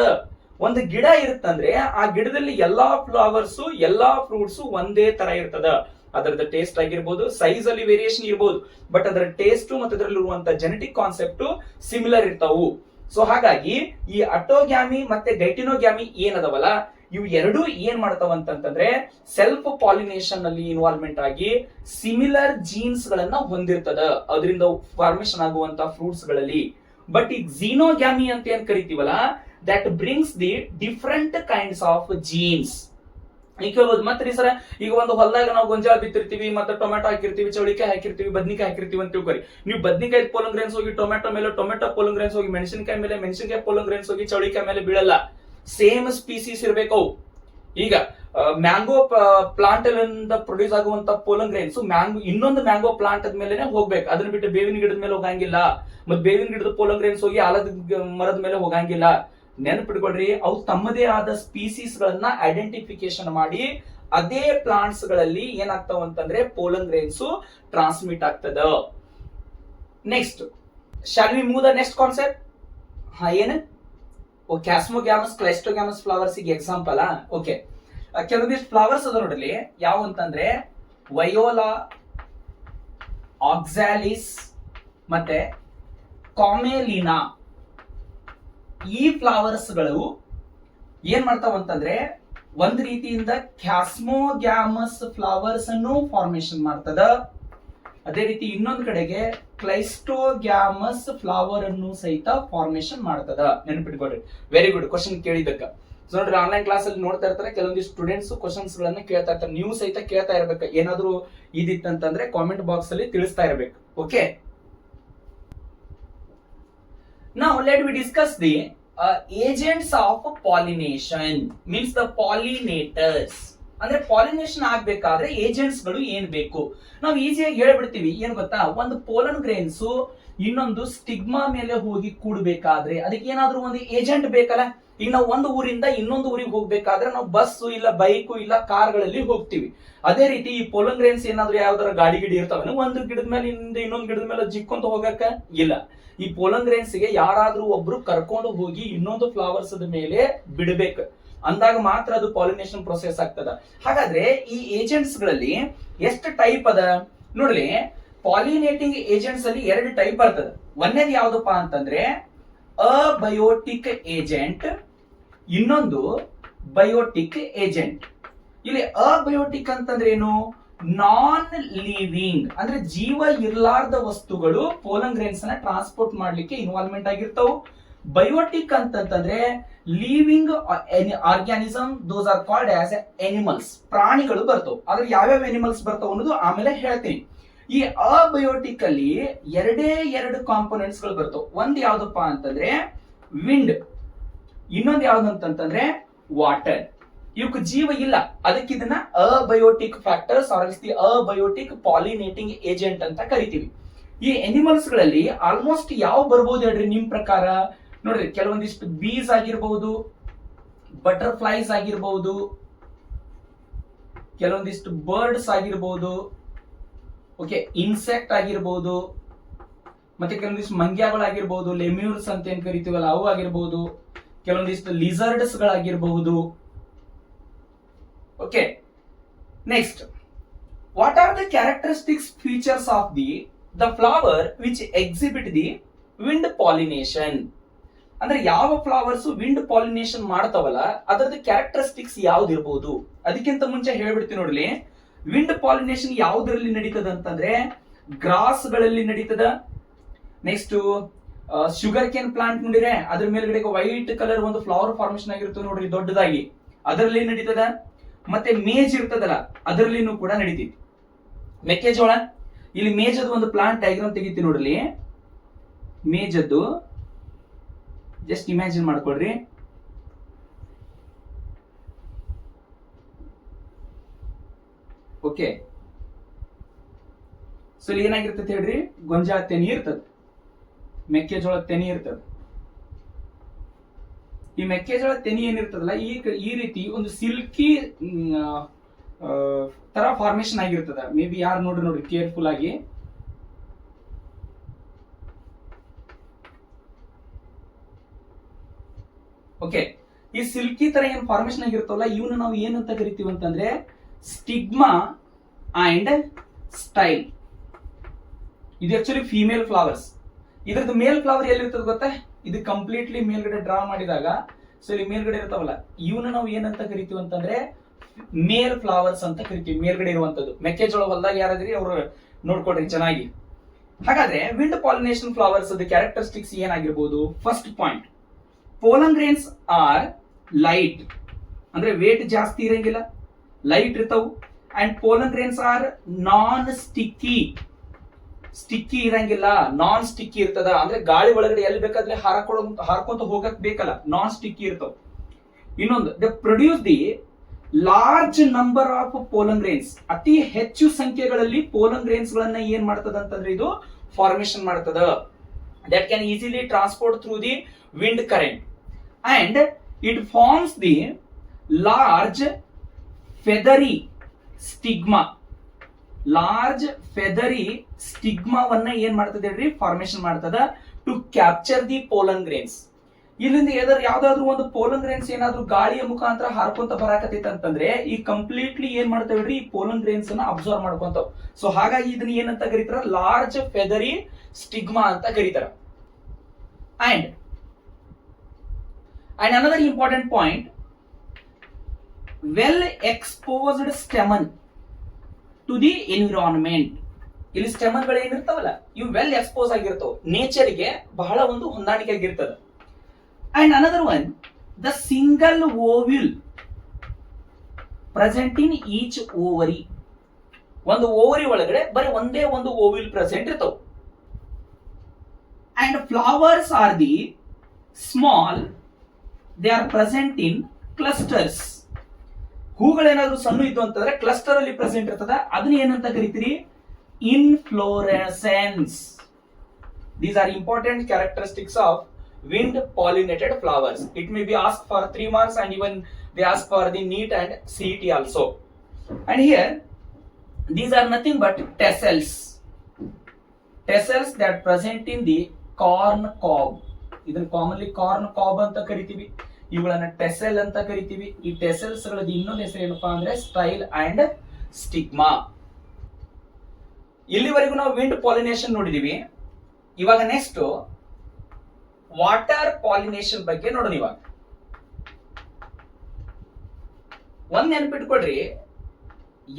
ಒಂದು ಗಿಡ ಇರುತ್ತಂದ್ರೆ ಆ ಗಿಡದಲ್ಲಿ ಎಲ್ಲಾ ಫ್ಲವರ್ಸ್ ಎಲ್ಲಾ ಫ್ರೂಟ್ಸ್ ಒಂದೇ ತರ ಇರ್ತದ. ಅದರದ ಟೇಸ್ಟ್ ಆಗಿರ್ಬೋದು, ಸೈಜ್ ಅಲ್ಲಿ ವೇರಿಯೇಷನ್ ಇರಬಹುದು, ಬಟ್ ಅದರ ಟೇಸ್ಟ್ ಮತ್ತೆ ಅದರಲ್ಲಿರುವಂತ ಜೆನೆಟಿಕ್ ಕಾನ್ಸೆಪ್ಟ್ ಸಿಮಿಲರ್ ಇರ್ತಾವು. ಸೊ ಹಾಗಾಗಿ ಈ ಅಟೋಗ್ಯಾಮಿ ಮತ್ತೆ ಗೈಟಿನೋಗ್ಯಾಮಿ ಏನದವಲ್ಲ, ಇವು ಎರಡೂ ಏನ್ ಮಾಡ್ತಾವ ಅಂತಂದ್ರೆ ಸೆಲ್ಫ್ ಪಾಲಿನೇಷನ್ ಅಲ್ಲಿ ಇನ್ವಾಲ್ವ್ಮೆಂಟ್ ಆಗಿ ಸಿಮಿಲರ್ ಜೀನ್ಸ್ ಗಳನ್ನ ಹೊಂದಿರ್ತದ, ಅದರಿಂದ ಫಾರ್ಮೇಶನ್ ಆಗುವಂತ ಫ್ರೂಟ್ಸ್ ಗಳಲ್ಲಿ. ಬಟ್ ಈ ಝೀನೋಗ್ಯಾಮಿ ಅಂತ ಏನ್ ಕರಿತೀವಲ್ಲ, that brings the different kinds of genes. ಈಗ ಕೇಳ್ಬೋದು ಮತ್ತೆ ಸರ ಈಗ ಒಂದು ಹೊಲದಾಗ ನಾವು ಗೊಂಜಾಳ ಬಿತ್ತಿರ್ತೀವಿ ಮತ್ತೆ ಟೊಮೆಟೊ ಹಾಕಿರ್ತೀವಿ, ಚೌಳಿಕಾಯಿ ಹಾಕಿರ್ತೀವಿ, ಬದ್ನಿಕಾಯಿ ಹಾಕಿರ್ತೀವಿ ಅಂತ ತಿಳ್ಕೊರಿ. ನೀವು ಬದ್ನಿಕಾಯಿ ಪೋಲನ್ ಗ್ರೇನ್ಸ್ ಹೋಗಿ ಟೊಮೆಟೊ ಮೇಲೆ, ಟೊಮೆಟೊ ಪೋಲನ್ ಗ್ರೇನ್ಸ್ ಹೋಗಿ ಮೆಣಸಿನಕಾಯಿ ಮೇಲೆ, ಮೆಣಸಿನಕಾಯಿ ಪೋಲನ್ ಗ್ರೇನ್ಸ್ ಹೋಗಿ ಚೌಳಿಕಾಯಿ ಮೇಲೆ ಬೀಳಲ್ಲ. ಸೇಮ್ ಸ್ಪೀಸೀಸ್ ಇರ್ಬೇಕು ಅವು. ಈಗ ಮ್ಯಾಂಗೋ ಪ್ಲಾಂಟ್ ಪ್ರೊಡ್ಯೂಸ್ ಆಗುವಂತ ಪೋಲನ್ ಗ್ರೇನ್ಸ್ ಮ್ಯಾಂಗೋ ಇನ್ನೊಂದು ಮ್ಯಾಂಗೋ ಪ್ಲಾಂಟ್ ಮೇಲೆ ಹೋಗ್ಬೇಕು. ಅದನ್ನ ಬಿಟ್ಟು ಬೇವಿನ ಗಿಡದ ಮೇಲೆ ಹೋಗಂಗಿಲ್ಲ. ಮತ್ತೆ ಬೇವಿನ ಗಿಡದ ಪೋಲನ್ ಗ್ರೇನ್ಸ್ ಹೋಗಿ ಆಲದ ಮರದ ಮೇಲೆ ಹೋಗಂಗಿಲ್ಲ. ನೆನಪಿಟ್ಕೊಳ್ರಿ, ಅವು ತಮ್ಮದೇ ಆದ ಸ್ಪೀಸೀಸ್ ಗಳನ್ನ ಐಡೆಂಟಿಫಿಕೇಶನ್ ಮಾಡಿ ಅದೇ ಪ್ಲಾಂಟ್ಸ್ ಗಳಲ್ಲಿ ಏನಾಗ್ತಾವ ಅಂತಂದ್ರೆ ಪೋಲನ್ ಗ್ರೇನ್ಸ್ ಟ್ರಾನ್ಸ್ಮಿಟ್ ಆಗ್ತದ. Next shall we move the next concept. ಏನು ಕ್ಯಾಸ್ಮೋಗ್ಯಾಮಸ್, ಕ್ಲೈಸ್ಟೋಗ್ಯಾಮಸ್ ಫ್ಲವರ್ಸ್ ಗೆ ಎಕ್ಸಾಂಪಲ್. ಓಕೆ, ಕೆಲವೊಂದಿಷ್ಟು ಫ್ಲವರ್ಸ್ ಅದ ನೋಡ್ರಿ ಯಾವ ಅಂತಂದ್ರೆ ವಯೋಲಾ, ಆಕ್ಸಾಲಿಸ್ ಮತ್ತೆ ಕಾಮೆಲಿನಾ. ಈ ಫ್ಲವರ್ಸ್ ಗಳು ಏನ್ ಮಾಡ್ತಾವ ಅಂತಂದ್ರೆ ಒಂದ್ ರೀತಿಯಿಂದ ಕ್ಯಾಸ್ಮೋಗ್ಯಾಮಸ್ ಫ್ಲವರ್ಸ್ ಅನ್ನು ಫಾರ್ಮೇಶನ್ ಮಾಡ್ತದ. ಅದೇ ರೀತಿ ಇನ್ನೊಂದ್ ಕಡೆಗೆ ಕ್ಲೈಸ್ಟೋಗ್ಯಾಮಸ್ ಫ್ಲವರ್ ಅನ್ನು ಸಹಿತ ಫಾರ್ಮೇಶನ್ ಮಾಡ್ತದ. ನೆನಪಿಟ್ಕೊಳ್ರಿ. ವೆರಿ ಗುಡ್ ಕ್ವಶನ್ ಕೇಳಿದಕ್ಕ. ಸೊ ನೋಡ್ರಿ, ಆನ್ಲೈನ್ ಕ್ಲಾಸ್ ಅಲ್ಲಿ ನೋಡ್ತಾ ಇರ್ತಾರೆ ಕೆಲವೊಂದಿಷ್ಟು ಸ್ಟೂಡೆಂಟ್ಸ್ ಕ್ವಶನ್ಸ್ ಗಳನ್ನ ಕೇಳ್ತಾ ಇರ್ತಾರೆ. ನೀವು ಸಹಿತ ಕೇಳ್ತಾ ಇರ್ಬೇಕು. ಏನಾದ್ರು ಇದಿತ್ತಂತಂದ್ರೆ ಕಾಮೆಂಟ್ ಬಾಕ್ಸ್ ಅಲ್ಲಿ ತಿಳಿಸ್ತಾ ಇರ್ಬೇಕು. Okay, now let we discuss the agents of pollination, means the pollinators. ಅಂದ್ರೆ ಪಾಲಿನೇಷನ್ ಆಗ್ಬೇಕಾದ್ರೆ ಏಜೆಂಟ್ಸ್ ಗಳು ಏನ್ ಬೇಕು ನಾವು ಈಸಿಯಾಗಿ ಹೇಳ್ಬಿಡ್ತೀವಿ. ಏನ್ ಗೊತ್ತಾ, ಒಂದು ಪೋಲನ್ ಗ್ರೇನ್ಸ್ ಇನ್ನೊಂದು ಸ್ಟಿಗ್ಮಾ ಮೇಲೆ ಹೋಗಿ ಕೂಡ್ಬೇಕಾದ್ರೆ ಅದಕ್ಕೆ ಏನಾದ್ರೂ ಒಂದು ಏಜೆಂಟ್ ಬೇಕಲ್ಲ. ಈಗ ನಾವು ಒಂದು ಊರಿಂದ ಇನ್ನೊಂದು ಊರಿಗೆ ಹೋಗ್ಬೇಕಾದ್ರೆ ನಾವು ಬಸ್ ಇಲ್ಲ ಬೈಕ್ ಇಲ್ಲ ಕಾರ್ಗಳಲ್ಲಿ ಹೋಗ್ತೀವಿ. ಅದೇ ರೀತಿ ಈ ಪೋಲನ್ ಗ್ರೇನ್ಸ್ ಏನಾದ್ರು ಯಾವ್ದಾರ ಗಾಡಿ ಗಿಡಿ ಇರ್ತಾವ, ಒಂದು ಗಿಡದ ಮೇಲೆ ಇನ್ನೊಂದು ಗಿಡದ ಮೇಲೆ ಜಿಕ್ಕೊಂತ ಹೋಗಕ್ಕ ಇಲ್ಲ. ಈ ಪೋಲನ್ ಗ್ರೇನ್ಸ್ ಗೆ ಯಾರಾದ್ರೂ ಒಬ್ರು ಕರ್ಕೊಂಡು ಹೋಗಿ ಇನ್ನೊಂದು ಫ್ಲವರ್ಸ್ ಮೇಲೆ ಬಿಡಬೇಕು. ಅಂದಾಗ ಮಾತ್ರ ಅದು ಪಾಲಿನೇಷನ್ ಪ್ರೊಸೆಸ್ ಆಗ್ತದ. ಹಾಗಾದ್ರೆ ಈ ಏಜೆಂಟ್ಸ್ ಗಳಲ್ಲಿ ಎಷ್ಟು ಟೈಪ್ ಅದ ನೋಡ್ಲಿ. ಪಾಲಿನೇಟಿಂಗ್ ಏಜೆಂಟ್ಸ್ ಅಲ್ಲಿ 2 ಟೈಪ್ ಬರ್ತದ. ಒಂದೇದು ಯಾವ್ದಪ್ಪ ಅಂತಂದ್ರೆ ಅಬಯೋಟಿಕ್ ಏಜೆಂಟ್, ಇನ್ನೊಂದು ಬಯೋಟಿಕ್ ಏಜೆಂಟ್. ಇಲ್ಲಿ ಅಬಯೋಟಿಕ್ ಅಂತಂದ್ರೆ ಏನು, ನಾನ್ ಲಿವಿಂಗ್ ಅಂದ್ರೆ ಜೀವ ಇರ್ಲಾರ್ದ ವಸ್ತುಗಳು ಪೋಲನ್ ಗ್ರೇನ್ಸ್ ನ ಟ್ರಾನ್ಸ್ಪೋರ್ಟ್ ಮಾಡ್ಲಿಕ್ಕೆ ಇನ್ವಾಲ್ವ್ಮೆಂಟ್ ಆಗಿರ್ತಾವ. ಬಯೋಟಿಕ್ ಅಂತಂದ್ರೆ living organism, those are called as animals. ಪ್ರಾಣಿಗಳು ಬರ್ತಾವ. ಆದ್ರೆ ಯಾವ್ಯಾವ ಎನಿಮಲ್ಸ್ ಬರ್ತಾವ ಅನ್ನೋದು ಆಮೇಲೆ ಹೇಳ್ತೀನಿ. ಈ ಅಬಯೋಟಿಕ್ ಅಲ್ಲಿ 2 ಕಾಂಪೋನೆಂಟ್ಸ್ ಗಳು ಬರ್ತಾವ. ಒಂದ್ ಯಾವ್ದಪ್ಪ ಅಂತಂದ್ರೆ ವಿಂಡ್, ಇನ್ನೊಂದು ಯಾವ್ದಂತಂದ್ರೆ ವಾಟರ್. ಇವಕ್ಕೆ ಜೀವ ಇಲ್ಲ, ಅದಕ್ಕೆ ಇದನ್ನ abiotic factors are the abiotic pollinating agent ಅಂತ ಕರಿತೀವಿ. ಈ ಎನಿಮಲ್ಸ್ ಗಳಲ್ಲಿ ಆಲ್ಮೋಸ್ಟ್ ಯಾವ ಬರ್ಬೋದು ಹೇಳ್ರಿ ನಿಮ್ ಪ್ರಕಾರ? ನೋಡ್ರಿ, ಕೆಲವೊಂದಿಷ್ಟು ಬೀಸ್ ಆಗಿರ್ಬಹುದು, ಬಟರ್ಫ್ಲೈಸ್ ಆಗಿರ್ಬಹುದು, ಕೆಲವೊಂದಿಷ್ಟು ಬರ್ಡ್ಸ್ ಆಗಿರ್ಬಹುದು, ಓಕೆ, ಇನ್ಸೆಕ್ಟ್ ಆಗಿರ್ಬಹುದು, ಮತ್ತೆ ಕೆಲವೊಂದಿಷ್ಟು ಮಂಗ್ಯಗಳಾಗಿರ್ಬಹುದು, ಲೆಮ್ಯೂರ್ಸ್ ಅಂತ ಏನ್ ಕರಿತೀವಲ್ಲ ಅವು ಆಗಿರ್ಬಹುದು, ಕೆಲವೊಂದಿಷ್ಟು ಲಿಸರ್ಡ್ಸ್ ಗಳಾಗಿರ್ಬಹುದು. Okay, next, what are the characteristics features of the flower which exhibit the wind pollination? ಅಂದ್ರೆ ಯಾವ ಫ್ಲವರ್ಸ್ ವಿಂಡ್ ಪಾಲಿನೇಷನ್ ಮಾಡ್ತಾವಲ್ಲ ಅದರದ ಕ್ಯಾರೆಕ್ಟರಿಸ್ಟಿಕ್ಸ್ ಯಾವ್ದಿರ್ಬೋದು? ಅದಕ್ಕಿಂತ ಮುಂಚೆ ಹೇಳ್ಬಿಡ್ತೀನಿ ನೋಡ್ಲಿ. ವಿಂಡ್ ಪಾಲಿನೇಷನ್ ಯಾವ್ದ್ರಲ್ಲಿ ನಡೀತದ ಅಂತಂದ್ರೆ ಗ್ರಾಸ್ ಗಳಲ್ಲಿ ನಡೀತದ. ನೆಕ್ಸ್ಟ್ ಶುಗರ್ ಕೇನ್ ಪ್ಲಾಂಟ್ ನೋಡಿದ್ರೆ ಅದ್ರ ಮೇಲ್ಗಡೆ ವೈಟ್ ಕಲರ್ ಒಂದು ಫ್ಲವರ್ ಫಾರ್ಮೇಶನ್ ಆಗಿರುತ್ತೆ ನೋಡ್ರಿ ದೊಡ್ಡದಾಗಿ, ಅದರಲ್ಲಿ ನಡೀತದ. ಮತ್ತೆ ಮೇಜ್ ಇರ್ತದಲ್ಲ ಅದರಲ್ಲಿನೂ ಕೂಡ ನಡೀತೈತಿ. ಮೆಕ್ಕೆಜೋಳ, ಇಲ್ಲಿ ಮೇಜದ್ದು ಒಂದು ಪ್ಲಾಂಟ್ ಡಯಾಗ್ರಾಮ್ ತೆಗಿತೀವಿ ನೋಡ್ರಿ. ಮೇಜದ್ದು ಜಸ್ಟ್ ಇಮ್ಯಾಜಿನ್ ಮಾಡ್ಕೊಳ್ರಿ. ಓಕೆ, ಸೊ ಇಲ್ಲಿ ಏನಾಗಿರ್ತದೆ ಹೇಳ್ರಿ, ಗೊಂಜಾಳ ತೆನಿ ಇರ್ತದ, ಮೆಕ್ಕೆಜೋಳ ತೆನಿ ಇರ್ತದ. ಈ ಮೆಕ್ಕೆಜೋಳ ತೆನಿ ಏನಿರ್ತದಲ್ಲ ಈ ರೀತಿ ಒಂದು ಸಿಲ್ಕಿ ತರ ಫಾರ್ಮೇಶನ್ ಆಗಿರ್ತದ. ಮೇ ಬಿ ಯಾರು ನೋಡ್ರಿ ಕೇರ್ಫುಲ್ ಆಗಿ. ಓಕೆ, ಈ ಸಿಲ್ಕಿ ತರ ಏನ್ ಫಾರ್ಮೇಶನ್ ಆಗಿರ್ತವಲ್ಲ ಇವನು ನಾವು ಏನಂತ ಕರಿತೀವಿ ಅಂತಂದ್ರೆ ಸ್ಟಿಗ್ಮಾ ಅಂಡ್ ಸ್ಟೈಲ್. ಇದು ಆಕ್ಚುಲಿ ಫಿಮೇಲ್ ಫ್ಲವರ್ಸ್. ಇದ್ರದ್ದು ಮೇಲ್ ಫ್ಲವರ್ ಎಲ್ಲಿರ್ತದೆ ಗೊತ್ತಾ? ಇದು ಕಂಪ್ಲೀಟ್ಲಿ ಮೇಲ್ಗಡೆ ಡ್ರಾ ಮಾಡಿದಾಗ ಸೊ ಇಲ್ಲಿ ಮೇಲ್ಗಡೆ ಇರ್ತಾವಲ್ಲ ಇವನ್ನ ನಾವು ಏನಂತ ಕರಿತೀವಿ ಅಂತಂದ್ರೆ ಮೇಲ್ ಫ್ಲವರ್ಸ್ ಅಂತ ಕರಿತೀವಿ. ಮೇಲ್ಗಡೆ ಇರುವಂತದ್ದು. ಮೆಕ್ಕೆಜೋಳ ಹೊಲದಾಗ ಯಾರಾದ್ರಿ ಅವ್ರು ನೋಡ್ಕೊಡ್ರಿ ಚೆನ್ನಾಗಿ. ಹಾಗಾದ್ರೆ ವಿಂಡ್ ಪಾಲಿನೇಷನ್ ಫ್ಲವರ್ಸ್ ಕ್ಯಾರೆಕ್ಟರಿಸ್ಟಿಕ್ಸ್ ಏನಾಗಿರ್ಬೋದು? First point, pollen grains are light, ಅಂದ್ರೆ ವೇಟ್ ಜಾಸ್ತಿ ಇರಂಗಿಲ್ಲ. ಲೈಟ್ ಇರ್ತಾವು. And pollen grains are non sticky, sticky ಇರಂಗಿಲ್ಲ, ನಾನ್ ಸ್ಟಿಕ್ಕಿ ಇರ್ತದ. ಅಂದ್ರೆ ಗಾಳಿ ಒಳಗಡೆ ಎಲ್ಲಿ ಬೇಕಾದ್ರೆ ಹಾರ್ಕೊಂತ ಹೋಗಕ್ ಬೇಕಲ್ಲ, ನಾನ್ ಸ್ಟಿಕ್ಕಿ ಇರ್ತಾವ. ಇನ್ನೊಂದು, the produce the large number of pollen grains, ಅತಿ ಹೆಚ್ಚು ಸಂಖ್ಯೆಗಳಲ್ಲಿ ಪೋಲನ್ ಗ್ರೇನ್ಸ್ ಗಳನ್ನ ಏನ್ ಮಾಡ್ತದ ಅಂತಂದ್ರೆ ಇದು ಫಾರ್ಮೇಶನ್ ಮಾಡ್ತದ. That can easily transport through the wind current and it forms the large feathery stigma. Large feathery ಸ್ಟಿಗ್ಮಾವನ್ನ ಏನ್ ಮಾಡ್ತದೆ ಹೇಳ್ರಿ, ಫಾರ್ಮೇಶನ್ ಮಾಡ್ತದ to capture the pollen grains. ಇಲ್ಲಿಂದ ಯಾವ್ದಾದ್ರು ಒಂದು ಪೋಲನ್ ಗ್ರೇನ್ಸ್ ಏನಾದ್ರು ಗಾಳಿಯ ಮುಖಾಂತರ ಹಾರ್ಕೊಂತ ಬರಾಕತೈತೆ ಅಂತಂದ್ರೆ ಈ ಕಂಪ್ಲೀಟ್ಲಿ ಏನ್ ಮಾಡ್ತಾವ ಹೇಳ್ರಿ, ಈ ಪೋಲನ್ ಗ್ರೇನ್ಸ್ ಅನ್ನ ಅಬ್ಸರ್ವ್ ಮಾಡ್ಕೊಂತಾವ್. ಸೊ ಹಾಗಾಗಿ ಇದನ್ನ ಏನಂತ ಕರೀತಾರ, ಲಾರ್ಜ್ ಫೆದರಿ ಸ್ಟಿಗ್ಮಾ ಅಂತ ಕರೀತಾರ. And another important point, well exposed stamen to the environment. ಇಲ್ಲಿ ಸ್ಟೆಮನ್ ಗಳು ಏನಿರ್ತಾವಲ್ಲ ಇವು ವೆಲ್ ಎಕ್ಸ್ಪೋಸ್ ಆಗಿರ್ತಾವ, ನೇಚರ್ಗೆ ಬಹಳ ಒಂದು ಹೊಂದಾಣಿಕೆ ಆಗಿರ್ತದ. And another one, the single ovule present in each ovary. ಒಂದು ಓವರಿ ಒಳಗಡೆ ಬರೀ ಒಂದೇ ಒಂದು ಓವ್ಯೂಲ್ ಪ್ರೆಸೆಂಟ್ ಇರ್ತಾವ. And flowers are the small, they are present in clusters. ಹೂಗಳೇನಾದ್ರೂ ಸಣ್ಣ ಇದ್ದು ಅಂತಂದ್ರೆ ಕ್ಲಸ್ಟರ್ ಅಲ್ಲಿ ಪ್ರೆಸೆಂಟ್ ಇರ್ತದ, ಅದನ್ನ ಏನಂತ ಕರಿತೀರಿ, inflorescence. These are important characteristics of wind pollinated flowers. It may be asked for 3 marks and even they ask for the NEET and CET also. And here these are nothing but tassels. Tassels that present in the corn cob. ಇದನ್ನ commonly corn ಕಾಬ್ ಅಂತ ಕರಿತೀವಿ, ಇವುಗಳನ್ನ ಟೆಸೆಲ್ ಅಂತ ಕರಿತೀವಿ. ಈ ಟೆಸೆಲ್ಸ್ ಗಳದ್ದು ಇನ್ನೊಂದು ಹೆಸರು ಏನಪ್ಪಾ ಅಂದ್ರೆ ಸ್ಟೈಲ್ ಅಂಡ್ ಸ್ಟಿಗ್ಮಾ. ಇಲ್ಲಿವರೆಗೂ ನಾವು ವಿಂಡ್ ಪಾಲಿನೇಷನ್ ನೋಡಿದೀವಿ. ಇವಾಗ ನೆಕ್ಸ್ಟ್ ವಾಟರ್ ಪಾಲಿನೇಷನ್ ಬಗ್ಗೆ ನೋಡೋಣ. ಇವಾಗ ಒಂದ್ ನೆನಪಿಟ್ಕೊಡ್ರಿ,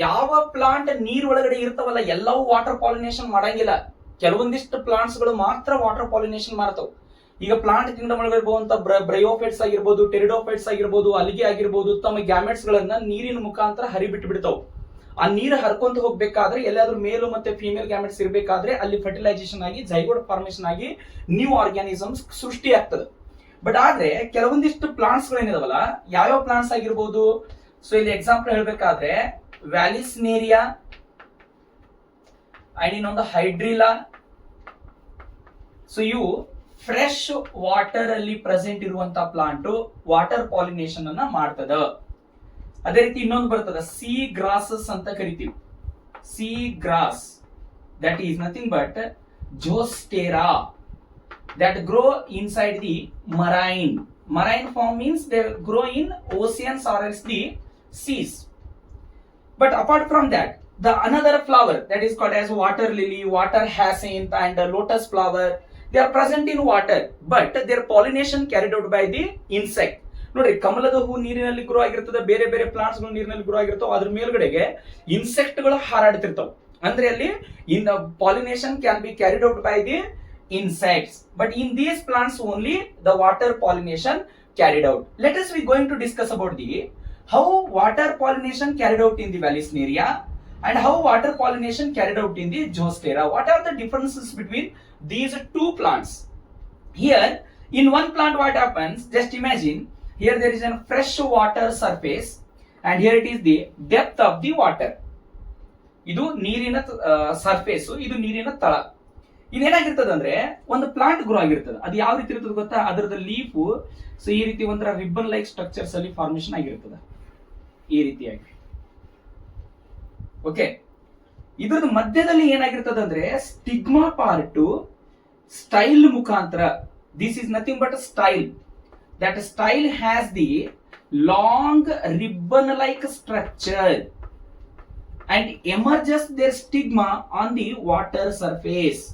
ಯಾವ ಪ್ಲಾಂಟ್ ನೀರ್ ಒಳಗಡೆ ಇರ್ತಾವಲ್ಲ ಎಲ್ಲವೂ ವಾಟರ್ ಪಾಲಿನೇಷನ್ ಮಾಡಂಗಿಲ್ಲ. ಕೆಲವೊಂದಿಷ್ಟು ಪ್ಲಾಂಟ್ಸ್ ಗಳು ಮಾತ್ರ ವಾಟರ್ ಪಾಲಿನೇಷನ್ ಮಾಡ್ತಾವ. ಈಗ ಪ್ಲಾಂಟ್ ಕಿಂಗ್ಡಮ್ ಒಳಗಡೆ ಇರುವಂತ ಬ್ರಯೋಫೈಟ್ಸ್ ಆಗಿರ್ಬೋದು, ಟೆರಿಡೋಫೈಟ್ಸ್ ಆಗಿರ್ಬೋದು, ಅಲಿಗೆ ಆಗಿರ್ಬೋದು, ತಮ್ಮ ಗ್ಯಾಮೆಟ್ಸ್ ಗಳನ್ನ ನೀರಿನ ಮುಖಾಂತರ ಹರಿಬಿಟ್ಟು ಬಿಡ್ತಾವ. ಆ ನೀರು ಹರ್ಕೊಂತ ಹೋಗ್ಬೇಕಾದ್ರೆ ಎಲ್ಲಾದ್ರೂ ಮೇಲು ಮತ್ತೆ ಫೀಮೇಲ್ ಗ್ಯಾಮೆಟ್ಸ್ ಇರಬೇಕಾದ್ರೆ ಅಲ್ಲಿ ಫರ್ಟಿಲೈಸೇಷನ್ ಆಗಿ ಜೈಗೋಟ್ ಫಾರ್ಮೇಶನ್ ಆಗಿ ನ್ಯೂ ಆರ್ಗ್ಯಾನಿಸಮ್ಸ್ ಸೃಷ್ಟಿ ಆಗ್ತದೆ. ಬಟ್ ಆದ್ರೆ ಕೆಲವೊಂದಿಷ್ಟು ಪ್ಲಾಂಟ್ಸ್ ಗಳು ಏನಿದಾವಲ್ಲ, ಯಾವ್ಯಾವ ಪ್ಲಾಂಟ್ಸ್ ಆಗಿರ್ಬೋದು, ಸೊ ಇಲ್ಲಿ ಎಕ್ಸಾಂಪಲ್ ಹೇಳ್ಬೇಕಾದ್ರೆ ವ್ಯಾಲಿಸ್ನೇರಿಯಾ ಅಂಡ್ ಇನ್ನೊಂದು ಹೈಡ್ರಿಲಾ. ಸೊ ಇವು ಫ್ರೆಶ್ ವಾಟರ್ ಅಲ್ಲಿ ಪ್ರೆಸೆಂಟ್ ಇರುವಂತಹ ಪ್ಲಾಂಟ್ ವಾಟರ್ ಪಾಲಿನೇಷನ್ ಅನ್ನ ಮಾಡ್ತದ. ಅದೇ ರೀತಿ ಇನ್ನೊಂದು ಬರ್ತದ, ಸೀ ಗ್ರಾಸಸ್ ಅಂತ ಕರಿತೀವಿ. Sea grass that is nothing but Zostera that grow inside the marine. Marine form means they grow in oceans or else the seas. But apart from that, the another flower that is called as water lily, water hyacinth and lotus flower, they are present in water, but their pollination carried out by the insect. ನೋಡ್ರಿ, ಕಮಲದ ಹೂ ನೀರಿನಲ್ಲಿ grow ಆಗಿರ್ತದೆ, ಬೇರೆ ಬೇರೆ plants ಗಳು ನೀರಿನಲ್ಲಿ grow ಆಗಿರ್ತಾವ, ಅದ್ರ ಮೇಲ್ಗಡೆಗೆ ಇನ್ಸೆಕ್ಟ್ ಗಳು ಹಾರಾಡ್ತಿರ್ತಾವ. ಅಂದ್ರೆ ಅಲ್ಲಿ in pollination can be carried out by the insects, but in these plants only the water pollination carried out. Let us be going to discuss about the how water pollination carried out in the Vallisneria and how water pollination carried out in the Zoostera. What are the differences between these two plants? Here in one plant what happens, just imagine here there is a fresh water surface and here it is the depth of the water. ಇದು ನೀರಿನ surface, ಇದು ನೀರಿನ ತಳ. ಇದೇನಾಗಿರ್ತದೆ ಅಂದ್ರೆ ಒಂದು plant grow ಆಗಿರ್ತದೆ. ಅದು ಯಾವ ರೀತಿ ಇರ್ತದೆ ಗೊತ್ತಾ, ಅದರದ ಲೀಫ್ ಸೊ ಈ ರೀತಿ ಒಂಥರ ರಿಬ್ಬನ್ ಲೈಕ್ ಸ್ಟ್ರಕ್ಚರ್ಸ್ ಅಲ್ಲಿ ಫಾರ್ಮೇಶನ್ ಆಗಿರ್ತದೆ, ಈ ರೀತಿಯಾಗಿ. ಓಕೆ, ಇದ್ರದ್ದು ಮಧ್ಯದಲ್ಲಿ ಏನಾಗಿರ್ತದೆ ಅಂದ್ರೆ ಸ್ಟಿಗ್ಮಾ ಪಾರ್ಟ್ ಸ್ಟೈಲ್ ಮುಖಾಂತರ, this is nothing but style. That style has the long ribbon like structure and emerges their stigma on the water surface.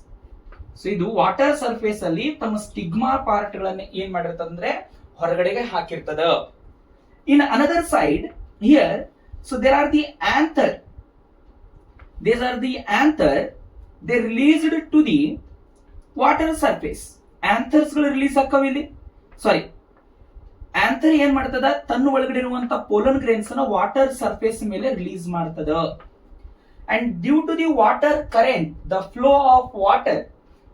So ಇದು ವಾಟರ್ ಸರ್ಫೇಸ್ ಅಲ್ಲಿ ತಮ್ಮ ಸ್ಟಿಗ್ಮಾ ಪಾರ್ಟ್ ಗಳನ್ನ ಏನ್ ಮಾಡಿರ್ತದೆ ಅಂದ್ರೆ ಹೊರಗಡೆಗೆ ಹಾಕಿರ್ತದ. In another side here, so there are the anther. There are the anther, they released to the water surface. Anthers ಗಳು ರಿಲೀಸ್ ಆಕ್ಕವ ಇಲ್ಲಿ, ಸಾರಿ ಆಂಥರ್ ಏನ್ ಮಾಡ್ತದ, ತನ್ನ ಒಳಗಡೆ ಇರುವಂತ ಪೋಲನ್ ಗ್ರೇನ್ಸ್ ನ ವಾಟರ್ ಸರ್ಫೇಸ್ ಮೇಲೆ ರಿಲೀಸ್ ಮಾಡ್ತದ. And due to the water current, the flow of water,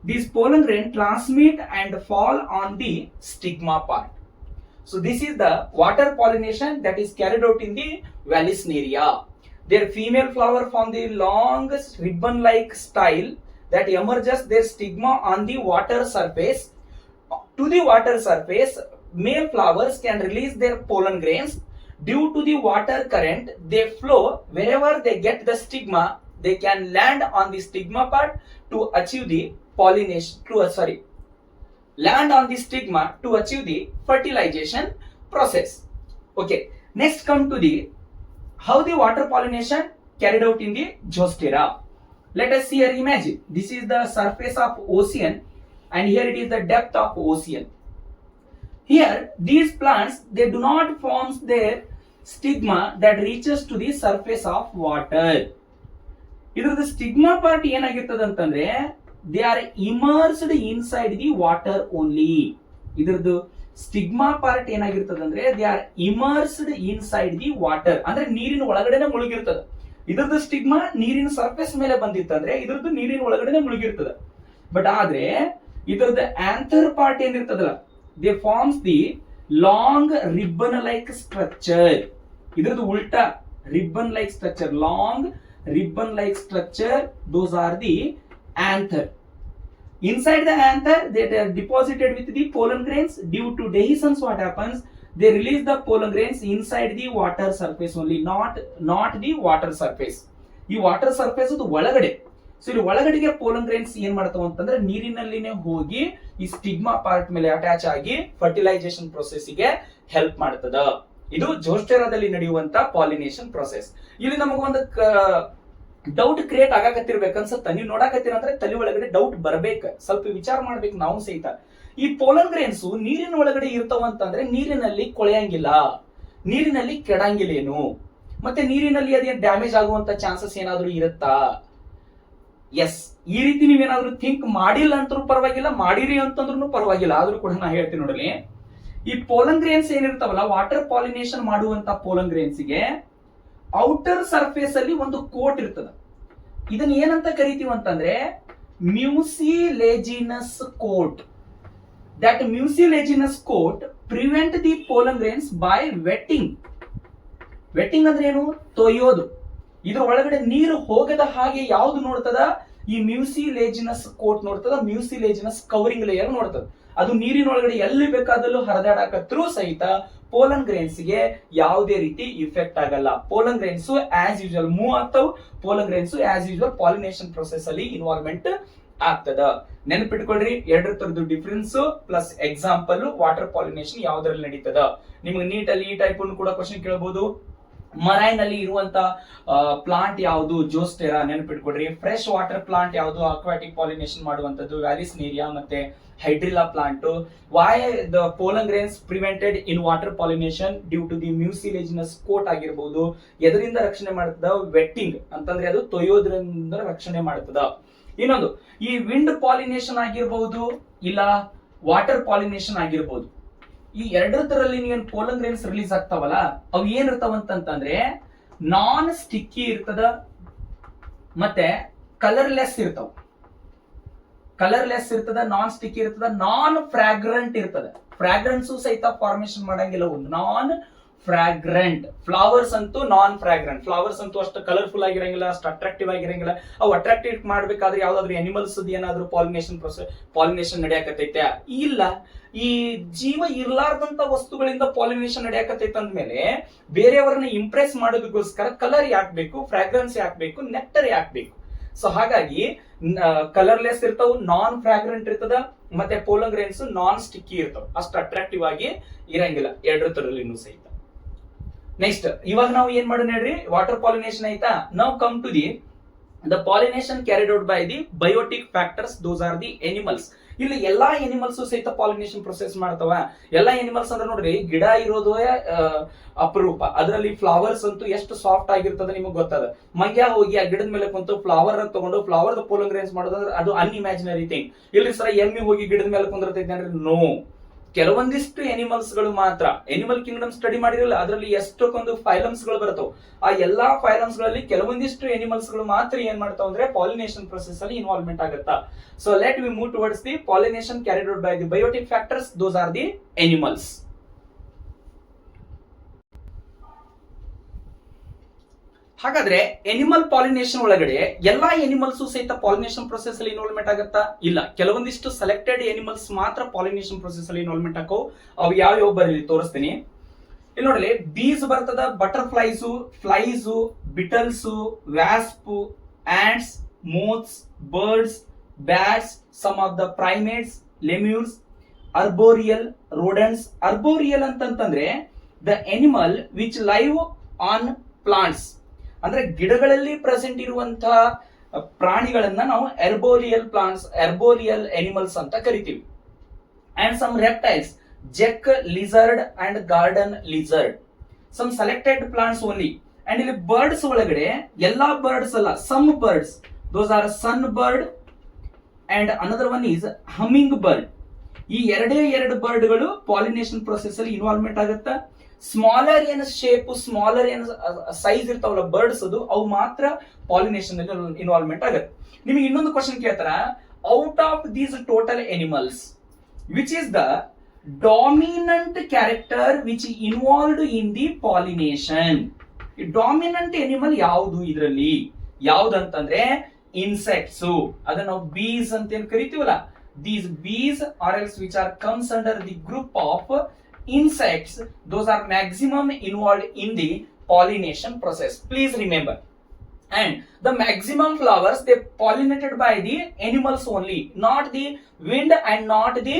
these pollen grain transmit and fall on the stigma part. So this is the water pollination that is carried out in the Vallisneria. Their female flower form the long ribbon-like style that emerges their stigma on the water surface. To the water surface, male flowers can release their pollen grains. Due to the water current, they flow wherever they get the stigma. They can land on the stigma part to achieve the pollination. Land on the stigma to achieve the fertilization process. Okay, next come to the how the water pollination carried out in the Zostera. Let us see here, imagine this is the surface of ocean and here it is the depth of ocean. Here these plants, they do not form their stigma that reaches to the surface of water. ಇದರದ stigma part ಏನಾಗಿರ್ತದೆ ಅಂತಂದ್ರೆ they are immersed inside the water only. ಇದರದ್ದು stigma part ಏನಾಗಿರ್ತದೆ ಅಂದ್ರೆ they are immersed inside the water, ಅಂದ್ರೆ ನೀರಿನ ಒಳಗಡೆನೆ ಮುಳುಗಿರ್ತದೆ. ಇದರದ್ದು ಸ್ಟಿಗ್ಮಾ ನೀರಿನ ಸರ್ಫೇಸ್ ಮೇಲೆ ಬಂದಿತ್ತಂದ್ರೆ ಇದರದ್ದು ನೀರಿನ ಒಳಗಡೆನೆ ಮುಳುಗಿರ್ತದೆ. ಬಟ್ ಆದ್ರೆ ಇದರದ್ದು ಆಂಥರ್ ಪಾರ್ಟ್ ಏನಿರ್ತದಲ್ಲ, they forms the long ribbon like structure. ಇದರದ್ದು ಉಲ್ಟಾ ribbon like structure, long ribbon like structure, those are the anther. Inside the anther they are deposited with the pollen grains. Due to dehiscence, what happens, they release the pollen grains inside the water surface only, not the water surface. ಈ water surface ಅದು ಒಳಗಡೆ. So ಇಲ್ಲಿ ಒಳಗಡೆಗೆ pollen grains ಏನ್ ಮಾಡ್ತಾವ ಅಂತಂದ್ರೆ ನೀರಿನಲ್ಲಿನೇ ಹೋಗಿ ಈ ಸ್ಟಿಗ್ಮಾ ಪಾರ್ಟ್ ಮೇಲೆ ಅಟ್ಯಾಚ್ ಆಗಿ ಫರ್ಟಿಲೈಸೇಷನ್ ಪ್ರೊಸೆಸ್ ಗೆ ಹೆಲ್ಪ್ ಮಾಡ್ತದ. ಇದು ಜೋಸ್ಟೆರಾದಲ್ಲಿ ನಡೆಯುವಂತ ಪಾಲಿನೇಷನ್ ಪ್ರೊಸೆಸ್. ಇಲ್ಲಿ ನಮಗೊಂದು ಡೌಟ್ ಕ್ರಿಯೇಟ್ ಆಗಾಕತ್ತಿರ್ಬೇಕು ಅನ್ಸುತ್ತ. ನೀವು ನೋಡಾಕತ್ತೀರ ಅಂದ್ರೆ ತಲೆ ಒಳಗಡೆ ಡೌಟ್ ಬರ್ಬೇಕು, ಸ್ವಲ್ಪ ವಿಚಾರ ಮಾಡ್ಬೇಕು ನಾವು ಸಹಿತ. ಈ ಪೋಲನ್ ಗ್ರೇನ್ಸ್ ನೀರಿನ ಒಳಗಡೆ ಇರ್ತಾವ ಅಂತಂದ್ರೆ ನೀರಿನಲ್ಲಿ ಕೊಳೆಯಂಗಿಲ್ಲ, ನೀರಿನಲ್ಲಿ ಕೆಡಂಗಿಲ್ಲೇನು, ಮತ್ತೆ ನೀರಿನಲ್ಲಿ ಅದೇನು ಡ್ಯಾಮೇಜ್ ಆಗುವಂತ ಚಾನ್ಸಸ್ ಏನಾದ್ರೂ ಇರುತ್ತಾ? ಎಸ್, ಈ ರೀತಿ ನೀವೇನಾದ್ರೂ ಥಿಂಕ್ ಮಾಡಿಲ್ಲ ಅಂತರೂ ಪರವಾಗಿಲ್ಲ, ಮಾಡಿರಿ ಅಂತಂದ್ರೂ ಪರವಾಗಿಲ್ಲ, ಆದ್ರೂ ಕೂಡ ನಾ ಹೇಳ್ತೀನಿ ನೋಡಲಿ. ಈ ಪೋಲನ್ ಗ್ರೇನ್ಸ್ ಏನಿರ್ತಾವಲ್ಲ, ವಾಟರ್ ಪಾಲಿನೇಷನ್ ಮಾಡುವಂತ ಪೋಲನ್ ಗ್ರೇನ್ಸ್ ಗೆ ಔಟರ್ ಸರ್ಫೇಸ್ ಅಲ್ಲಿ ಒಂದು ಕೋಟ್ ಇರ್ತದ. ಇದನ್ನ ಏನಂತ ಕರಿತೀವಿ ಅಂತಂದ್ರೆ mucilaginous coat. That mucilaginous coat prevent the pollen grains by wetting. Wetting ಅಂದ್ರೆ ಏನು? ತೊಯ್ಯೋದು. ಇದ್ರ ಒಳಗಡೆ ನೀರು ಹೋಗದ ಹಾಗೆ ಯಾವ್ದು ನೋಡ್ತದ? ಈ ಮ್ಯೂಸಿಲೇಜಿನಸ್ ಕೋಟ್ ನೋಡ್ತದ, ಮ್ಯೂಸಿಲೇಜಿನಸ್ ಕವರಿಂಗ್ ಲೇಯರ್ ನೋಡ್ತದ. ಅದು ನೀರಿನ ಒಳಗಡೆ ಎಲ್ಲಿ ಬೇಕಾದಲ್ಲೂ ಹರಿದಾಡಕತ್ರೂ ಸಹಿತ ಪೋಲನ್ ಗ್ರೇನ್ಸ್ ಗೆ ಯಾವುದೇ ರೀತಿ ಇಫೆಕ್ಟ್ ಆಗಲ್ಲ. Pollen grains as usual move ಆಗ್ತಾವ್. Pollen grains as usual pollination process ಅಲ್ಲಿ ಇನ್ವಾಲ್ವ್ಮೆಂಟ್ ಆಗ್ತದ. ನೆನಪಿಟ್ಕೊಳ್ರಿ, ಎರಡರ ತರದ್ದು difference plus example water pollination ಯಾವ್ದ್ರಲ್ಲಿ ನಡೀತದ. ನಿಮ್ಗೆ ನೀಟಲ್ಲಿ ಈ ಟೈಪ್ ಕೂಡ ಕ್ವಶನ್ ಕೇಳಬಹುದು. ಮರೈನ್ ಅಲ್ಲಿ ಇರುವಂತ ಪ್ಲಾಂಟ್ ಯಾವುದು? ಜೋಸ್ಟೆರಾ. ನೆನಪಿಟ್ಕೊಡ್ರಿ. ಫ್ರೆಶ್ ವಾಟರ್ ಪ್ಲಾಂಟ್ ಯಾವುದು? ಅಕ್ವಾಟಿಕ್ ಪಾಲಿನೇಷನ್ ಮಾಡುವಂತದ್ದು ವ್ಯಾಲಿಸ್ನೇರಿಯಾ ಮತ್ತೆ Hydrilla plant. Why the pollen grains prevented in water pollination due to the mucilaginous coat ಆಗಿರಬಹುದು. ಎದರಿಂದ ರಕ್ಷಣೆ ಮಾಡ್ತದ? ವೆಟ್ಟಿಂಗ್ ಅಂತಂದ್ರೆ ಅದು ತೊಯ್ಯೋದ್ರಿಂದ ರಕ್ಷಣೆ ಮಾಡ್ತದ. ಇನ್ನೊಂದು, ಈ ವಿಂಡ್ ಪಾಲಿನೇಷನ್ ಆಗಿರಬಹುದು ಇಲ್ಲ ವಾಟರ್ ಪಾಲಿನೇಷನ್ ಆಗಿರಬಹುದು. ಈ ಎರಡರಲ್ಲಿ ನೀವೇನ್ ಪೋಲನ್ ಗ್ರೇನ್ಸ್ ರಿಲೀಸ್ ಆಗ್ತಾವಲ್ಲ, ಅವು ಏನಿರ್ತಾವಂತಂದ್ರೆ ನಾನ್ ಸ್ಟಿಕ್ಕಿ ಇರ್ತದ ಮತ್ತೆ ಕಲರ್ಲೆಸ್ ಇರ್ತಾವ. ಕಲರ್ಲೆಸ್ ಇರ್ತದ, ನಾನ್ ಸ್ಟಿಕ್ಕಿ ಇರ್ತದ, ನಾನ್ ಫ್ರಾಗ್ರೆಂಟ್ ಇರ್ತದ. ಫ್ರಾಗ್ರೆನ್ಸ್ ಸಹಿತ ಫಾರ್ಮೇಶನ್ ಮಾಡಂಗಿಲ್ಲ. ಒಂದು ನಾನ್ ಫ್ರಾಗ್ರೆಂಟ್. ಫ್ಲವರ್ಸ್ ಅಂತೂ ನಾನ್ ಫ್ರಾಗ್ರೆಂಟ್. ಫ್ಲವರ್ಸ್ ಅಂತೂ ಅಷ್ಟು ಕಲರ್ಫುಲ್ ಆಗಿರಂಗಿಲ್ಲ, ಅಷ್ಟು ಅಟ್ರಾಕ್ಟಿವ್ ಆಗಿರಂಗಿಲ್ಲ. ಅವು ಅಟ್ರಾಕ್ಟಿವ್ ಮಾಡ್ಬೇಕಾದ್ರೆ ಯಾವ್ದಾದ್ರು ಅನಿಮಲ್ಸ್ ಏನಾದ್ರು ಪಾಲಿನೇಷನ್ ನಡೆಯಕತ್ತೈತೆ? ಇಲ್ಲ. ಈ ಜೀವ ಇರ್ಲಾರ್ದಂತ ವಸ್ತುಗಳಿಂದ ಪಾಲಿನೇಷನ್ ನಡೆಯಕತ್ತೈತೆ ಅಂದ್ಮೇಲೆ ಬೇರೆಯವರನ್ನ ಇಂಪ್ರೆಸ್ ಮಾಡೋದಕ್ಕೋಸ್ಕರ ಕಲರ್ ಯಾಕಬೇಕು, ಫ್ರಾಗ್ರೆನ್ಸ್ ಯಾಕಬೇಕು, ನೆಕ್ಟರ್ ಯಾಕಬೇಕು? ಸೊ ಹಾಗಾಗಿ ಕಲರ್ಲೆಸ್ ಇರ್ತಾವ, ನಾನ್ ಫ್ರಾಗ್ರೆಂಟ್ ಇರ್ತದ, ಮತ್ತೆ ಪೋಲನ್ ಗ್ರೇನ್ಸ್ ನಾನ್ ಸ್ಟಿಕ್ಕಿ ಇರ್ತಾವ, ಅಷ್ಟು ಅಟ್ರಾಕ್ಟಿವ್ ಆಗಿ ಇರಂಗಿಲ್ಲ ಎರಡರ ತರಲಿ ಸಹಿತ. ನೆಕ್ಸ್ಟ್, ಇವಾಗ ನಾವು ಏನ್ ಮಾಡೋಣ ಹೇಳ್ರಿ, ವಾಟರ್ ಪಾಲಿನೇಷನ್ ಆಯ್ತಾ. ನಾವು come to the pollination carried out by the biotic factors, those are the animals. ಇಲ್ಲಿ ಎಲ್ಲಾ ಎನಿಮಲ್ಸ್ ಸಹಿತ ಪಾಲಿನೇಷನ್ ಪ್ರೊಸೆಸ್ ಮಾಡ್ತಾವ. ಎಲ್ಲಾ ಎನಿಮಲ್ಸ್ ಅಂದ್ರೆ ನೋಡ್ರಿ, ಗಿಡ ಇರೋದು ಅಪರೂಪ. ಅದರಲ್ಲಿ ಫ್ಲವರ್ಸ್ ಅಂತೂ ಎಷ್ಟು ಸಾಫ್ಟ್ ಆಗಿರ್ತದೆ ನಿಮಗೆ ಗೊತ್ತದ. ಮಂಗ್ಯ ಹೋಗಿ ಆ ಗಿಡದ ಮೇಲೆ ಕುಂತು ಫ್ಲವರ್ ತಗೊಂಡು ಫ್ಲವರ್ ಪೋಲನ್ ಗ್ರೇನ್ಸ್ ಮಾಡೋದಂದ್ರೆ ಅದು ಅನ್ಇಮ್ಯಾಜಿನರಿ ಥಿಂಗ್. ಇಲ್ಲಿ ಸರ ಎಮ್ಮಿ ಹೋಗಿ ಗಿಡದ ಮೇಲೆ ಕುಂದಿರ್ತೈತೆ ಅಂದ್ರೆ ನೋ. ಕೆಲವೊಂದಿಷ್ಟು ಎನಿಮಲ್ಸ್ ಗಳು ಮಾತ್ರ. ಎನಿಮಲ್ ಕಿಂಗ್ಡಮ್ ಸ್ಟಡಿ ಮಾಡಿರಲ್ಲ, ಅದರಲ್ಲಿ ಎಷ್ಟೊಂದು ಫೈಲಮ್ಸ್ ಗಳು ಬರ್ತವೆ. ಆ ಎಲ್ಲಾ ಫೈಲಮ್ಸ್ ಗಳಲ್ಲಿ ಕೆಲವೊಂದಿಷ್ಟು ಎನಿಮಲ್ಸ್ ಗಳು ಮಾತ್ರ ಏನ್ ಮಾಡ್ತಾವ ಅಂದ್ರೆ ಪಾಲಿನೇಷನ್ ಪ್ರೊಸೆಸ್ ಅಲ್ಲಿ ಇನ್ವಾಲ್ವ್ಮೆಂಟ್ ಆಗುತ್ತಾ. So let we move towards the pollination carried out by the biotic factors. Those are the animals. ಹಾಗಾದ್ರೆ ಎನಿಮಲ್ ಪಾಲಿನೇಷನ್ ಒಳಗಡೆ ಎಲ್ಲಾ ಎನಿಮಲ್ಸ್ ಸಹಿತ ಪಾಲಿನೇಷನ್ ಪ್ರೊಸೆಸ್ ಅಲ್ಲಿ ಇನ್ವಾಲ್ವ್ಮೆಂಟ್ ಆಗುತ್ತಾ? ಇಲ್ಲ, ಕೆಲವೊಂದಿಷ್ಟು ಸೆಲೆಕ್ಟೆಡ್ ಎನಿಮಲ್ಸ್ ಮಾತ್ರ ಪಾಲಿನೇಷನ್ ಪ್ರೊಸೆಸ್ ಅಲ್ಲಿ ಇನ್ವಾಲ್ವ್ಮೆಂಟ್ ಹಾಕೋ. ಅವು ಯಾವ ಬರಲಿ ತೋರಿಸ್ತೀನಿ. ಇಲ್ಲಿ ನೋಡ್ಲಿ, ಬೀಸ್ ಬರ್ತದ, butterflies, flies, beetles, wasp, ants, moths, birds, bats, some of the primates, lemurs, arboreal, rodents. Arboreal ಅಂತಂದ್ರೆ the animal which live on plants, ಅಂದ್ರೆ ಗಿಡಗಳಲ್ಲಿ ಪ್ರೆಸೆಂಟ್ ಇರುವಂತಹ ಪ್ರಾಣಿಗಳನ್ನ ನಾವು ಎರ್ಬೋರಿಯಲ್ ಪ್ಲಾಂಟ್ಸ್, ಎರ್ಬೋರಿಯಲ್ ಎನಿಮಲ್ಸ್ ಅಂತ ಕರಿತೀವಿ. And some reptiles, gecko lizard and garden lizard. Some selected plants only. And ಇಲ್ಲಿ birds ಒಳಗಡೆ ಎಲ್ಲಾ ಬರ್ಡ್ಸ್ ಅಲ್ಲ, some birds, those are sunbird and another one is hummingbird. ಈ ಎರಡು ಬರ್ಡ್ಗಳು ಪಾಲಿನೇಷನ್ ಪ್ರೊಸೆಸ್ ಅಲ್ಲಿ ಇನ್ವಾಲ್ವ್ಮೆಂಟ್ ಆಗುತ್ತಾ. ಸ್ಮಾಲರ್ ಏನ್ ಶೇಪ್, ಸ್ಮಾಲರ್ ಏನ್ ಸೈಜ್ ಇರ್ತಾವಲ್ಲ ಬರ್ಡ್ಸ್, ಅವು ಮಾತ್ರ ಪಾಲಿನೇಷನ್ ಅಲ್ಲಿ ಇನ್ವಾಲ್ವ್ಮೆಂಟ್ ಆಗುತ್ತೆ. ನಿಮಗೆ ಇನ್ನೊಂದು ಕ್ವಶನ್ ಕೇಳ್ತಾರ, out of these total animals which is the dominant character which involved in the pollination. Dominant animal ಯಾವುದು ಇದರಲ್ಲಿ? ಯಾವ್ದಂತಂದ್ರೆ ಇನ್ಸೆಕ್ಟ್ಸ್. ಅದನ್ನ ನಾವು ಬೀಸ್ ಅಂತ ಏನ್ ಕರಿತೀವಲ್ಲ, these bees or else which are comes under the group of insects, those are maximum involved in the pollination process. Please remember. And the maximum flowers they pollinated by the animals only, not the wind and not the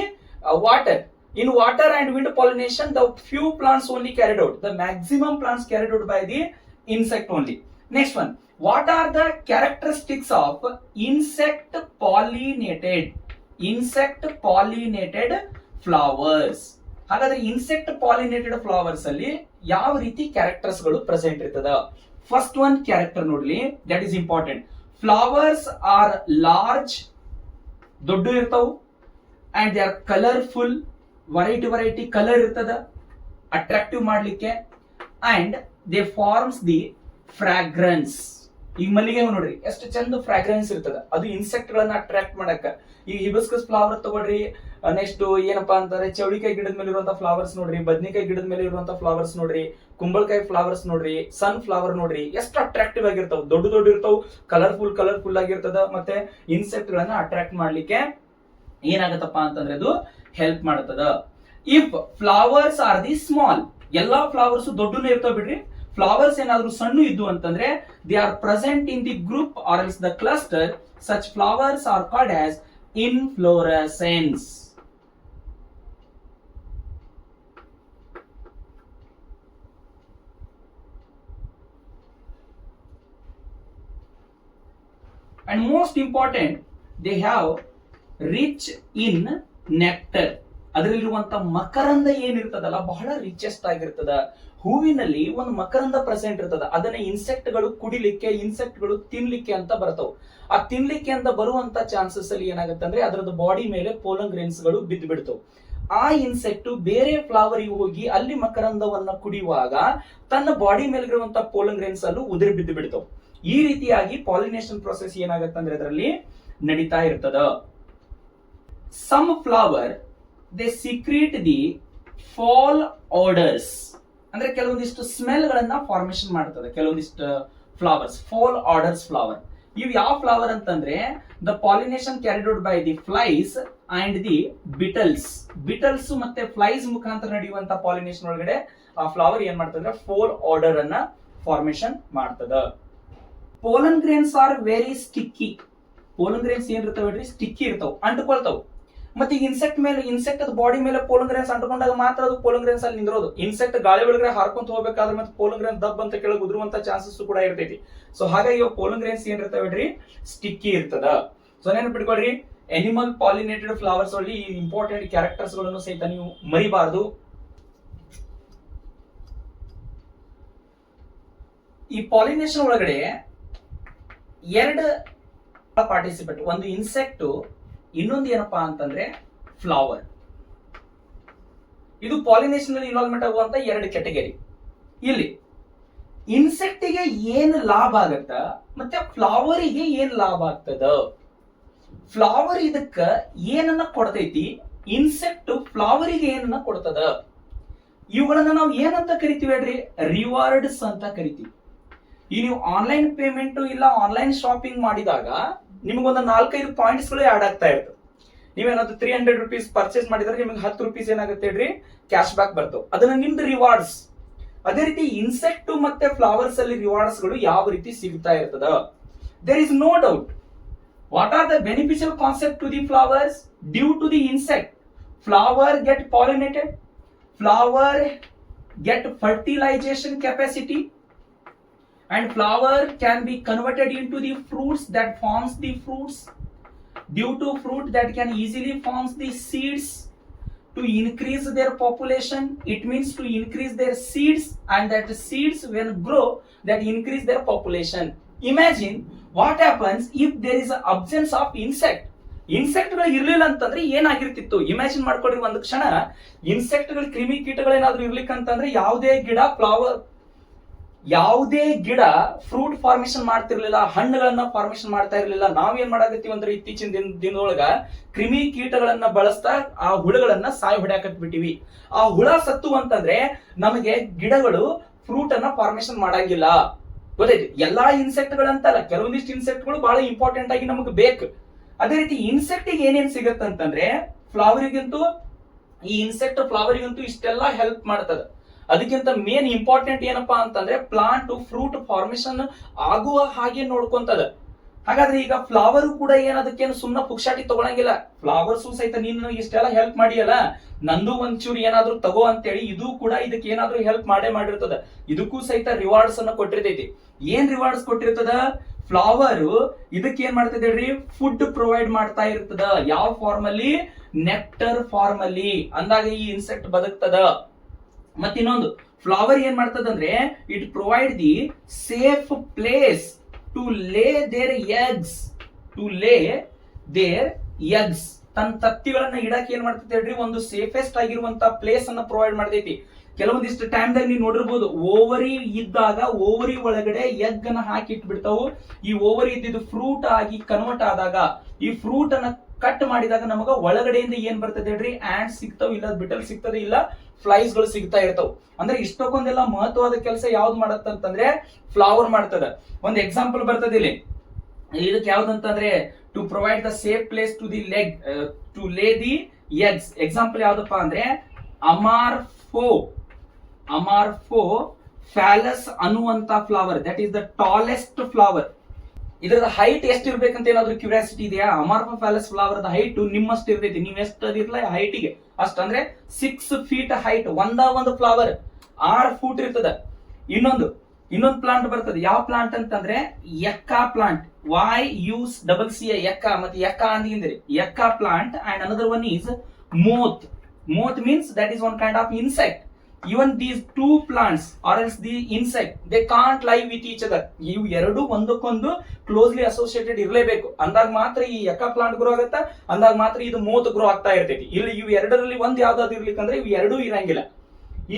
water. In water and wind pollination, the few plants only carried out. The maximum plants carried out by the insect only. Next one, what are the characteristics of insect pollinated flowers? ಹಾಗಾದ್ರೆ insect pollinated flowers ಅಲ್ಲಿ ಯಾವ ರೀತಿ characters ಗಳು present ಇರ್ತದ? First one character ನೋಡ್ಲಿ, that is important. Flowers are large, ದೊಡ್ಡ ಇರ್ತಾವು. And they are colourful, variety colour ಇರ್ತದ ಅಟ್ರಾಕ್ಟಿವ್ ಮಾಡ್ಲಿಕ್ಕೆ. And they forms the fragrance. ಈಗ ಮಲ್ಲಿಗೆ ಹೂ ನೋಡ್ರಿ, ಎಷ್ಟು ಚಂದ ಫ್ರಾಗ್ರೆನ್ಸ್ ಇರ್ತದ, ಅದು ಇನ್ಸೆಕ್ಟ್ ಗಳನ್ನ ಅಟ್ರಾಕ್ಟ್ ಮಾಡಕ. ಈ ಹಿಬಿಸ್ಕಸ್ ಫ್ಲವರ್ ತಗೊಳ್ರಿ. ನೆಕ್ಸ್ಟ್ ಏನಪ್ಪಾ ಅಂತಾರೆ, ಚೌಳಿಕಾಯಿ ಗಿಡದ ಮೇಲೆ ಇರುವಂತ ಫ್ಲವರ್ಸ್ ನೋಡ್ರಿ, ಬದ್ನಿಕಾಯಿ ಗಿಡದ ಮೇಲೆ ಇರುವಂತ ಫ್ಲವರ್ಸ್ ನೋಡ್ರಿ, ಕುಂಬಳಕಾಯಿ ಫ್ಲವರ್ಸ್ ನೋಡ್ರಿ, ಸನ್ ಫ್ಲವರ್ ನೋಡ್ರಿ, ಎಷ್ಟು ಅಟ್ರಾಕ್ಟಿವ್ ಆಗಿರ್ತಾವ, ದೊಡ್ಡ ಇರ್ತಾವ, ಕಲರ್ಫುಲ್ ಆಗಿರ್ತದ. ಮತ್ತೆ ಇನ್ಸೆಕ್ಟ್ ಗಳನ್ನ ಅಟ್ರಾಕ್ಟ್ ಮಾಡ್ಲಿಕ್ಕೆ ಏನಾಗತ್ತಪ್ಪ ಅಂತಂದ್ರೆ ಅದು ಹೆಲ್ಪ್ ಮಾಡುತ್ತದ. If flowers are the small, ಎಲ್ಲಾ ಫ್ಲವರ್ಸ್ ದೊಡ್ಡನೇ ಇರ್ತಾವ ಬಿಡ್ರಿ. ಫ್ಲವರ್ಸ್ ಏನಾದ್ರೂ ಸಣ್ಣ ಇದ್ದು ಅಂತಂದ್ರೆ they are present in the group or else the cluster. Such flowers are called as inflorescence. And most important, they have rich in nectar. ಅದರಲ್ಲಿರುವಂತ ಮಕರಂದ ಏನಿರ್ತದಲ್ಲ ಬಹಳ ರಿಚೆಸ್ಟ್ ಆಗಿರ್ತದ. ಹೂವಿನಲ್ಲಿ ಒಂದು ಮಕರಂದ ಪ್ರೆಸೆಂಟ್ ಇರ್ತದ, ಅದನ್ನ ಇನ್ಸೆಕ್ಟ್ ಗಳು ಕುಡಿಲಿಕ್ಕೆ, ಇನ್ಸೆಕ್ಟ್ ಗಳು ತಿನ್ಲಿಕ್ಕೆ ಅಂತ ಬರ್ತಾವ. ಆ ತಿನ್ಲಿಕ್ಕೆ ಅಂತ ಬರುವಂತ ಚಾನ್ಸಸ್ ಅಲ್ಲಿ ಏನಾಗುತ್ತೆ ಅಂದ್ರೆ ಅದರದ ಬಾಡಿ ಮೇಲೆ ಪೋಲನ್ ಗ್ರೇನ್ಸ್ ಗಳು ಬಿದ್ದು ಬಿಡ್ತಾವ. ಆ ಇನ್ಸೆಕ್ಟ್ ಬೇರೆ ಫ್ಲವರ್ ಹೋಗಿ ಅಲ್ಲಿ ಮಕರಂದವನ್ನ ಕುಡಿಯುವಾಗ ತನ್ನ ಬಾಡಿ ಮೇಲಿರುವಂತ ಪೋಲನ್ ಗ್ರೇನ್ಸ್ ಅಲ್ಲೂ ಉದುರಿ ಬಿದ್ದು ಬಿಡ್ತಾವ. ಈ ರೀತಿಯಾಗಿ ಪಾಲಿನೇಷನ್ ಪ್ರೊಸೆಸ್ ಏನಾಗುತ್ತೆ ಅಂದ್ರೆ ಅದರಲ್ಲಿ ನಡೀತಾ ಇರ್ತದ. Some flower they secrete the foul odours, ಅಂದ್ರೆ ಕೆಲವೊಂದಿಷ್ಟು ಸ್ಮೆಲ್ ಗಳನ್ನ ಫಾರ್ಮೇಶನ್ ಮಾಡ್ತದೆ ಕೆಲವೊಂದಿಷ್ಟು ಫ್ಲವರ್ಸ್. ಫಾಲ್ ಆರ್ಡರ್ಸ್ ಫ್ಲವರ್ ಇವು ಯಾವ ಫ್ಲವರ್ ಅಂತಂದ್ರೆ the pollination carried out by the flies and the beetles. Beetles ಮತ್ತೆ ಫ್ಲೈಸ್ ಮುಖಾಂತರ ನಡೆಯುವಂತ ಪಾಲಿನೇಷನ್ ಒಳಗಡೆ ಆ ಫ್ಲವರ್ ಏನ್ ಮಾಡ್ತಂದ್ರೆ ಫೋಲ್ ಆರ್ಡರ್ ಅನ್ನ ಫಾರ್ಮೇಶನ್ ಮಾಡ್ತದ. Pollen grains are very sticky. Pollen grains ಏನ್ ಇರ್ತಾವ ಸ್ಟಿಕ್ಕಿ ಇರ್ತಾವ, ಅಂಟ್ಕೊಳ್ತಾವ. ಮತ್ತೆ ಈಗ ಇನ್ಸೆಕ್ಟ್ ಅದ ಬಾಡಿ ಮೇಲೆ ಪೋಲನ್ ಗ್ರೇನ್ಸ್ ಅಂಟ್ಕೊಂಡಾಗ ಮಾತ್ರ ಅದು ಪೋಲನ್ ಗ್ರೇನ್ಸ್ ಅಲ್ಲಿ ನಿಂದಿರೋದು. ಇನ್ಸೆಕ್ಟ್ ಗಾಳಿ ಒಳಗಡೆ ಹಾರ್ಕೊಂತ ಹೋಗ್ಬೇಕಾದ್ರೆ ಮತ್ತೆ ಪೋಲನ್ ಗ್ರೇನ್ಸ್ ದಬ್ ಅಂತ ಕೆಳಗೆ ಉದುರುವಂತ ಚಾನ್ಸಸ್ ಕೂಡ ಇರ್ತೈತಿ. ಸೊ ಹಾಗಾಗಿ ಪೋಲನ್ ಗ್ರೇನ್ಸ್ ಏನ್ ಇರ್ತಾವೆ ಸ್ಟಿಕ್ಕಿ ಇರ್ತದ. ಸೊ ನೆನಪಿಟ್ಕೊಳ್ರಿ, ಎನಿಮಲ್ ಪಾಲಿನೇಟೆಡ್ ಫ್ಲವರ್ಸ್ ಅಲ್ಲಿ ಈ ಇಂಪಾರ್ಟೆಂಟ್ ಕ್ಯಾರೆಕ್ಟರ್ಸ್ ಗಳನ್ನು ಸಹಿತ ನೀವು ಮರಿಬಾರ್ದು. ಈ ಪಾಲಿನೇಷನ್ ಒಳಗಡೆ ಎರಡು ಪಾರ್ಟಿಸಿಪೇಟ್, ಒಂದು ಇನ್ಸೆಕ್ಟ್, ಇನ್ನೊಂದು ಏನಪ್ಪಾ ಅಂತಂದ್ರೆ ಫ್ಲವರ್. ಇದು ಪಾಲಿನೇಷನ್ ಅಲ್ಲಿ ಇನ್ವಾಲ್ವ್ಮೆಂಟ್ ಆಗುವಂತ ಎರಡು ಕ್ಯಾಟಗರಿ. ಇಲ್ಲಿ ಇನ್ಸೆಕ್ಟಿಗೆ ಏನ್ ಲಾಭ ಆಗತ್ತ ಮತ್ತೆ ಫ್ಲವರಿಗೆ ಏನ್ ಲಾಭ ಆಗ್ತದ. ಫ್ಲವರ್ ಇದಕ್ಕ ಏನನ್ನ ಕೊಡ್ತೈತಿ, ಇನ್ಸೆಕ್ಟ್ ಫ್ಲವರಿಗೆ ಏನನ್ನ ಕೊಡ್ತದ. ಇವುಗಳನ್ನ ನಾವು ಏನಂತ ಕರಿತೀವಿ ಹೇಳ್ರಿ, ರಿವಾರ್ಡ್ಸ್ ಅಂತ ಕರಿತೀವಿ. ಈ ನೀವು ಆನ್ಲೈನ್ ಪೇಮೆಂಟ್ ಇಲ್ಲ ಆನ್ಲೈನ್ ಶಾಪಿಂಗ್ ಮಾಡಿದಾಗ ನಿಮಗೊಂದು 4-5 ಪಾಯಿಂಟ್ಸ್ ಗಳು ಆಡ್ ಆಗ್ತಾ ಇರ್ತದೆ. ನೀವೇನಾದ್ರು 300 rupees ಪರ್ಚೇಸ್ ಮಾಡಿದ್ರೆ ನಿಮಗೆ 10 rupees ಏನಾಗುತ್ತೆ ಹೇಳ್ರಿ, ಕ್ಯಾಶ್ ಬ್ಯಾಕ್ ಬರ್ತವೆ. ಅದನ್ನ ನಿಮ್ದು ರಿವಾರ್ಡ್ಸ್. ಅದೇ ರೀತಿ ಇನ್ಸೆಕ್ಟ್ ಮತ್ತೆ ಫ್ಲವರ್ಸ್ ಅಲ್ಲಿ ರಿವಾರ್ಡ್ಸ್ ಗಳು ಯಾವ ರೀತಿ ಸಿಗ್ತಾ ಇರ್ತದ. There is no doubt. What are the beneficial concept to the flowers? Due to the insect, flower get pollinated, flower get fertilisation capacity, and flower can be converted into the fruits that forms the fruits. Due to fruit that can easily forms the seeds to increase their population. It means to increase their seeds, and that seeds when grow that increase their population. Imagine what happens if there is an absence of insect. Insect ಗಳು ಇರ್ಲಿಲ್ಲ ಅಂತಂದ್ರೆ ಏನಾಗಿರ್ತಿತ್ತು. Imagine ಮಾಡ್ಕೊಡ್ರಿ ಒಂದು ಕ್ಷಣ, insect ಗಳು ಕ್ರಿಮಿ ಕೀಟಗಳೇನಾದ್ರೂ ಇರ್ಲಿಕ್ಕಂತಂದ್ರೆ ಯಾವುದೇ ಗಿಡ fruit formation ಮಾಡ್ತಿರ್ಲಿಲ್ಲ, ಹಣ್ಣುಗಳನ್ನ ಫಾರ್ಮೇಶನ್ ಮಾಡ್ತಾ ಇರ್ಲಿಲ್ಲ. ನಾವೇನ್ ಮಾಡಾಕತ್ತೀವಿ ಅಂದ್ರೆ ಇತ್ತೀಚಿನ ದಿನದೊಳಗ ಕ್ರಿಮಿ ಕೀಟಗಳನ್ನ ಬಳಸ್ತಾ ಆ ಹುಳಗಳನ್ನ ಸಾಯಿ ಹೊಡ್ಯಾಕತ್ ಬಿಟ್ಟಿವಿ. ಆ ಹುಳ ಸತ್ತು ಅಂತಂದ್ರೆ ನಮಗೆ ಗಿಡಗಳು ಫ್ರೂಟ್ ಅನ್ನ ಫಾರ್ಮೇಶನ್ ಮಾಡಂಗಿಲ್ಲ. ಗೊತ್ತೈತಿ? ಎಲ್ಲಾ ಇನ್ಸೆಕ್ಟ್ ಗಳಂತಲ್ಲ, ಕೆಲವೊಂದಿಷ್ಟು ಇನ್ಸೆಕ್ಟ್ ಗಳು ಬಹಳ ಇಂಪಾರ್ಟೆಂಟ್ ಆಗಿ ನಮಗೆ ಬೇಕು. ಅದೇ ರೀತಿ ಇನ್ಸೆಕ್ಟ್ ಏನೇನ್ ಸಿಗತ್ತಂತಂದ್ರೆ ಫ್ಲವರಿಗಂತೂ, ಈ ಇನ್ಸೆಕ್ಟ್ ಫ್ಲವರಿಗಂತೂ ಇಷ್ಟೆಲ್ಲ ಹೆಲ್ಪ್ ಮಾಡ್ತದ. ಅದಕ್ಕಿಂತ ಮೇನ್ ಇಂಪಾರ್ಟೆಂಟ್ ಏನಪ್ಪಾ ಅಂತಂದ್ರೆ ಪ್ಲಾಂಟ್ ಫ್ರೂಟ್ ಫಾರ್ಮೇಶನ್ ಆಗುವ ಹಾಗೆ ನೋಡ್ಕೊಂತದ. ಹಾಗಾದ್ರೆ ಈಗ ಫ್ಲವರ್ ಕೂಡ ಅದಕ್ಕೇನು ಸುಮ್ಮನೆ ಪುಕ್ಷಾಟಿ ತಗೊಳಂಗಿಲ್ಲ. ಫ್ಲವರ್ಸು ಸಹಿತ ನೀನು ಇಷ್ಟೆಲ್ಲ ಹೆಲ್ಪ್ ಮಾಡಿಯಲ್ಲ, ನಂದು ಒಂಚೂರು ಏನಾದ್ರು ತಗೋ ಅಂತೇಳಿ ಇದು ಕೂಡ ಇದಕ್ಕೆ ಏನಾದ್ರೂ ಹೆಲ್ಪ್ ಮಾಡಿರ್ತದ. ಇದಕ್ಕೂ ಸಹಿತ ರಿವಾರ್ಡ್ಸ್ ಅನ್ನ ಕೊಟ್ಟಿರ್ತೈತಿ. ಏನ್ ರಿವಾರ್ಡ್ಸ್ ಕೊಟ್ಟಿರ್ತದ? ಫ್ಲವರ್ ಇದಕ್ಕೆ ಏನ್ ಮಾಡ್ತದೆ ಹೇಳ್ರಿ, ಫುಡ್ ಪ್ರೊವೈಡ್ ಮಾಡ್ತಾ ಇರ್ತದ. ಯಾವ ಫಾರ್ಮ್ ಅಲ್ಲಿ? ನೆಕ್ಟರ್ ಫಾರ್ಮ್ ಅಲ್ಲಿ. ಅಂದಾಗ ಈ ಇನ್ಸೆಕ್ಟ್ ಬದುಕ್ತದ. ಮತ್ತೆ ಇನ್ನೊಂದು, ಫ್ಲವರ್ ಏನ್ ಮಾಡ್ತದಂದ್ರೆ it provide the safe place to lay their eggs. ತನ್ನ ತತ್ತಿಗಳನ್ನ ಇಡಕ್ಕೆ ಏನ್ ಮಾಡ್ತೈತಿ ಹೇಳ್ರಿ, ಒಂದು ಸೇಫೆಸ್ಟ್ ಆಗಿರುವಂತ ಪ್ಲೇಸ್ ಅನ್ನ ಪ್ರೊವೈಡ್ ಮಾಡ್ತೈತಿ. ಕೆಲವೊಂದಿಷ್ಟು ಟೈಮ್ ದಾಗ ನೀವು ನೋಡಿರ್ಬೋದು, ಓವರಿ ಇದ್ದಾಗ ಓವರಿ ಒಳಗಡೆ ಎಗ್ ಅನ್ನ ಹಾಕಿ ಇಟ್ಬಿಡ್ತಾವು. ಈ ಓವರಿ ಇದ್ದಿದ್ದು ಫ್ರೂಟ್ ಆಗಿ ಕನ್ವರ್ಟ್ ಆದಾಗ, ಈ ಫ್ರೂಟ್ ಅನ್ನ ಕಟ್ ಮಾಡಿದಾಗ ನಮಗ ಒಳಗಡೆಯಿಂದ ಏನ್ ಬರ್ತದೆ ಹೇಳ್ರಿ, ಆಂಟ್ ಸಿಗ್ತಾವ, ಇಲ್ಲ ಬಿಟಲ್ ಸಿಗ್ತದೆ, ಇಲ್ಲ ಫ್ಲೈಸ್ ಗಳು ಸಿಗ್ತಾ ಇರ್ತಾವ. ಅಂದ್ರೆ ಇಷ್ಟಕ್ಕೊಂದೆಲ್ಲ ಮಹತ್ವವಾದ ಕೆಲಸ ಯಾವ್ದು ಮಾಡತ್ತಂತಂದ್ರೆ ಫ್ಲವರ್ ಮಾಡ್ತದ. ಒಂದ್ ಎಕ್ಸಾಂಪಲ್ ಬರ್ತದೆ ಇಲ್ಲಿ. ಇದಕ್ಕೆ ಯಾವ್ದಂತಂದ್ರೆ to provide the safe place to the leg to lay the eggs. Example ಯಾವ್ದಪ್ಪ ಅಂದ್ರೆ ಅಮಾರ್ಫೋ ಫ್ಯಾಲಸ್ ಅನ್ನುವಂತ flower. That is the tallest flower. ಇದರ ಹೈಟ್ ಎಷ್ಟಿರ್ಬೇಕಂತ ಏನಾದ್ರು ಕ್ಯೂರಿಯಾಸಿಟಿ ಇದೆಯಾ? ಅಮಾರ್ಫೋ ಫ್ಯಾಲಸ್ ಫ್ಲವರ್ ಹೈಟ್ ನಿಮ್ಮಷ್ಟು ಇರ್ತೈತಿ. ನೀವ್ ಎಷ್ಟದಿರ್ಲ ಹೈಟಿಗೆ ಅಷ್ಟ ಅಂದ್ರೆ 6 feet ಹೈಟ್. ಒಂದು ಫ್ಲವರ್ 6 ಫೂಟ್ ಇರ್ತದ. ಇನ್ನೊಂದು ಪ್ಲಾಂಟ್ ಬರ್ತದೆ. ಯಾವ ಪ್ಲಾಂಟ್ ಅಂತಂದ್ರೆ ಎಕ್ಕಾ ಪ್ಲಾಂಟ್. YUCCA ಎಕ್ಕಾ. ಮತ್ತೆ ಎಕ್ಕಾ ಅಂದ್ರಿ ಎಕ್ಕಾ plant. And another one is moth means that is one kind of insect. Even these two plants or else the insect, they can't live with each other. ಇವು ಎರಡು ಒಂದಕ್ಕೊಂದು ಕ್ಲೋಸ್ಲಿ ಅಸೋಸಿಯೇಟೆಡ್ ಇರಲೇಬೇಕು. ಅಂದಾಗ ಮಾತ್ರ ಈ ಎಕ್ಕಾ ಪ್ಲಾಂಟ್ ಗ್ರೋ ಆಗುತ್ತಾ, ಅಂದಾಗ ಮಾತ್ರ ಇದು ಮೋತ್ ಗ್ರೋ ಆಗ್ತಾ ಇರ್ತೈತಿ. ಇಲ್ಲಿ ಇವು ಎರಡರಲ್ಲಿ ಒಂದ್ ಯಾವ್ದಾದ್ರು ಇರ್ಲಿಕ್ಕಂದ್ರೆ ಇವು ಎರಡೂ ಇರಂಗಿಲ್ಲ.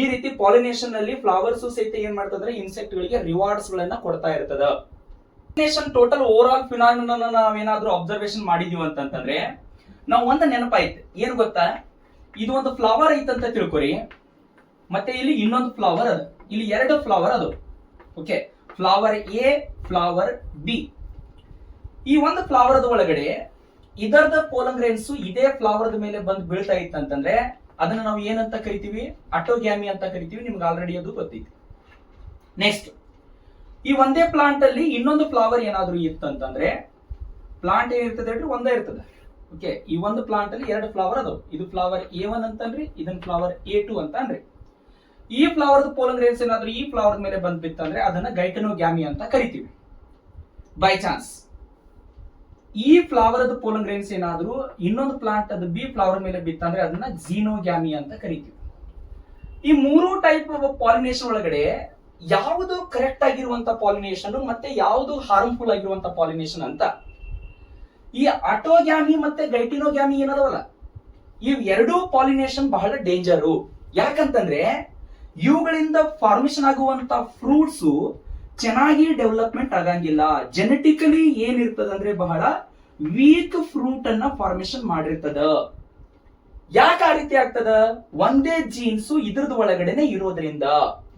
ಈ ರೀತಿ ಪಾಲಿನೇಷನ್ ಅಲ್ಲಿ ಫ್ಲವರ್ಸ್ ಸಹಿತ ಏನ್ ಮಾಡ್ತಂದ್ರೆ ಇನ್ಸೆಕ್ಟ್ ಗಳಿಗೆ ರಿವಾರ್ಡ್ಸ್ ಗಳನ್ನ ಕೊಡ್ತಾ ಇರ್ತದ. Pollination total over all phenomenon ನಾವೇನಾದ್ರೂ ಅಬ್ಸರ್ವೇಷನ್ ಮಾಡಿದೀವಿ ಅಂತಂದ್ರೆ ನಾವು ಒಂದು ನೆನಪಾಯ್ತು. ಏನ್ ಗೊತ್ತಾ, ಇದು ಒಂದು ಫ್ಲವರ್ ಐತಂತ ತಿಳ್ಕೊರಿ. ಮತ್ತೆ ಇಲ್ಲಿ ಇನ್ನೊಂದು ಫ್ಲವರ್ ಅದು. ಇಲ್ಲಿ 2 ಫ್ಲವರ್ ಅದು. Okay, flower A, flower B. ಈ ಒಂದು ಫ್ಲವರ್ ಒಳಗಡೆ ಇದರದ ಪೋಲಂಗ್ರೇನ್ಸ್ ಇದೇ ಫ್ಲವರ್ ಮೇಲೆ ಬಂದು ಬೀಳ್ತಾ ಇತ್ತಂತಂದ್ರೆ ಅದನ್ನ ನಾವು ಏನಂತ ಕರಿತೀವಿ? ಅಟೋಗ್ಯಾಮಿ ಅಂತ ಕರಿತೀವಿ. ನಿಮ್ಗೆ ಆಲ್ರೆಡಿ ಅದು ಗೊತ್ತೈತಿ. ನೆಕ್ಸ್ಟ್, ಈ ಒಂದೇ ಪ್ಲಾಂಟ್ ಅಲ್ಲಿ ಇನ್ನೊಂದು ಫ್ಲವರ್ ಏನಾದ್ರೂ ಇತ್ತಂತಂದ್ರೆ ಪ್ಲಾಂಟ್ ಏನಿರ್ತದೆ ಹೇಳ್ರಿ, ಒಂದೇ ಇರ್ತದೆ. ಓಕೆ, ಈ ಒಂದು ಪ್ಲಾಂಟ್ ಅಲ್ಲಿ 2 ಫ್ಲವರ್ ಅದು. ಇದು ಫ್ಲವರ್ A1 ಅಂತನ್ರಿ, ಇದನ್ನ ಫ್ಲವರ್ A2 ಅಂತ ಅನ್ರಿ. ಈ ಫ್ಲವರ್ ಪೋಲಂಗ್ರೇನ್ಸ್ ಏನಾದ್ರೂ ಈ ಫ್ಲವರ್ ಮೇಲೆ ಬಂದ್ ಬಿತ್ತಂದ್ರೆ ಅದನ್ನ ಗೈಟನೋಗ್ಯಾಮಿ ಅಂತ ಕರಿತೀವಿ. ಬೈ ಚಾನ್ಸ್ ಈ ಫ್ಲವರ್ ಪೋಲಂಗ್ರೇನ್ಸ್ ಏನಾದ್ರೂ ಇನ್ನೊಂದು ಪ್ಲಾಂಟ್ ಅದು ಬಿ ಫ್ಲವರ್ ಮೇಲೆ ಬಿತ್ತಂದ್ರೆ ಅದನ್ನ ಝೀನೋಗ್ಯಾಮಿ ಅಂತ ಕರಿತೀವಿ. ಈ 3 ಟೈಪ್ ಪಾಲಿನೇಷನ್ ಒಳಗಡೆ ಯಾವುದು ಕರೆಕ್ಟ್ ಆಗಿರುವಂತ ಪಾಲಿನೇಷನ್ ಮತ್ತೆ ಯಾವುದು ಹಾರ್ಮ್ಫುಲ್ ಆಗಿರುವಂತ ಪಾಲಿನೇಷನ್ ಅಂತ. ಈ ಅಟೋಗ್ಯಾಮಿ ಮತ್ತೆ ಗೈಟಿನೋಗ್ಯಾಮಿ ಏನದವಲ್ಲ, ಇವ್ ಎರಡೂ ಪಾಲಿನೇಷನ್ ಬಹಳ ಡೇಂಜರು. ಯಾಕಂತಂದ್ರೆ ಇವುಗಳಿಂದ ಫಾರ್ಮೇಶನ್ ಆಗುವಂತ ಫ್ರೂಟ್ಸ್ ಚೆನ್ನಾಗಿ ಡೆವಲಪ್ಮೆಂಟ್ ಆಗಂಗಿಲ್ಲ. ಜೆನೆಟಿಕಲಿ ಏನಿರ್ತದಂದ್ರೆ ಬಹಳ ವೀಕ್ ಫ್ರೂಟ್ ಅನ್ನ ಫಾರ್ಮೇಶನ್ ಮಾಡಿರ್ತದ. ಯಾಕೆ ಆ ರೀತಿ ಆಗ್ತದ? ಒಂದೇ ಜೀನ್ಸ್ ಇದ್ರದ್ದು ಒಳಗಡೆನೆ ಇರೋದ್ರಿಂದ.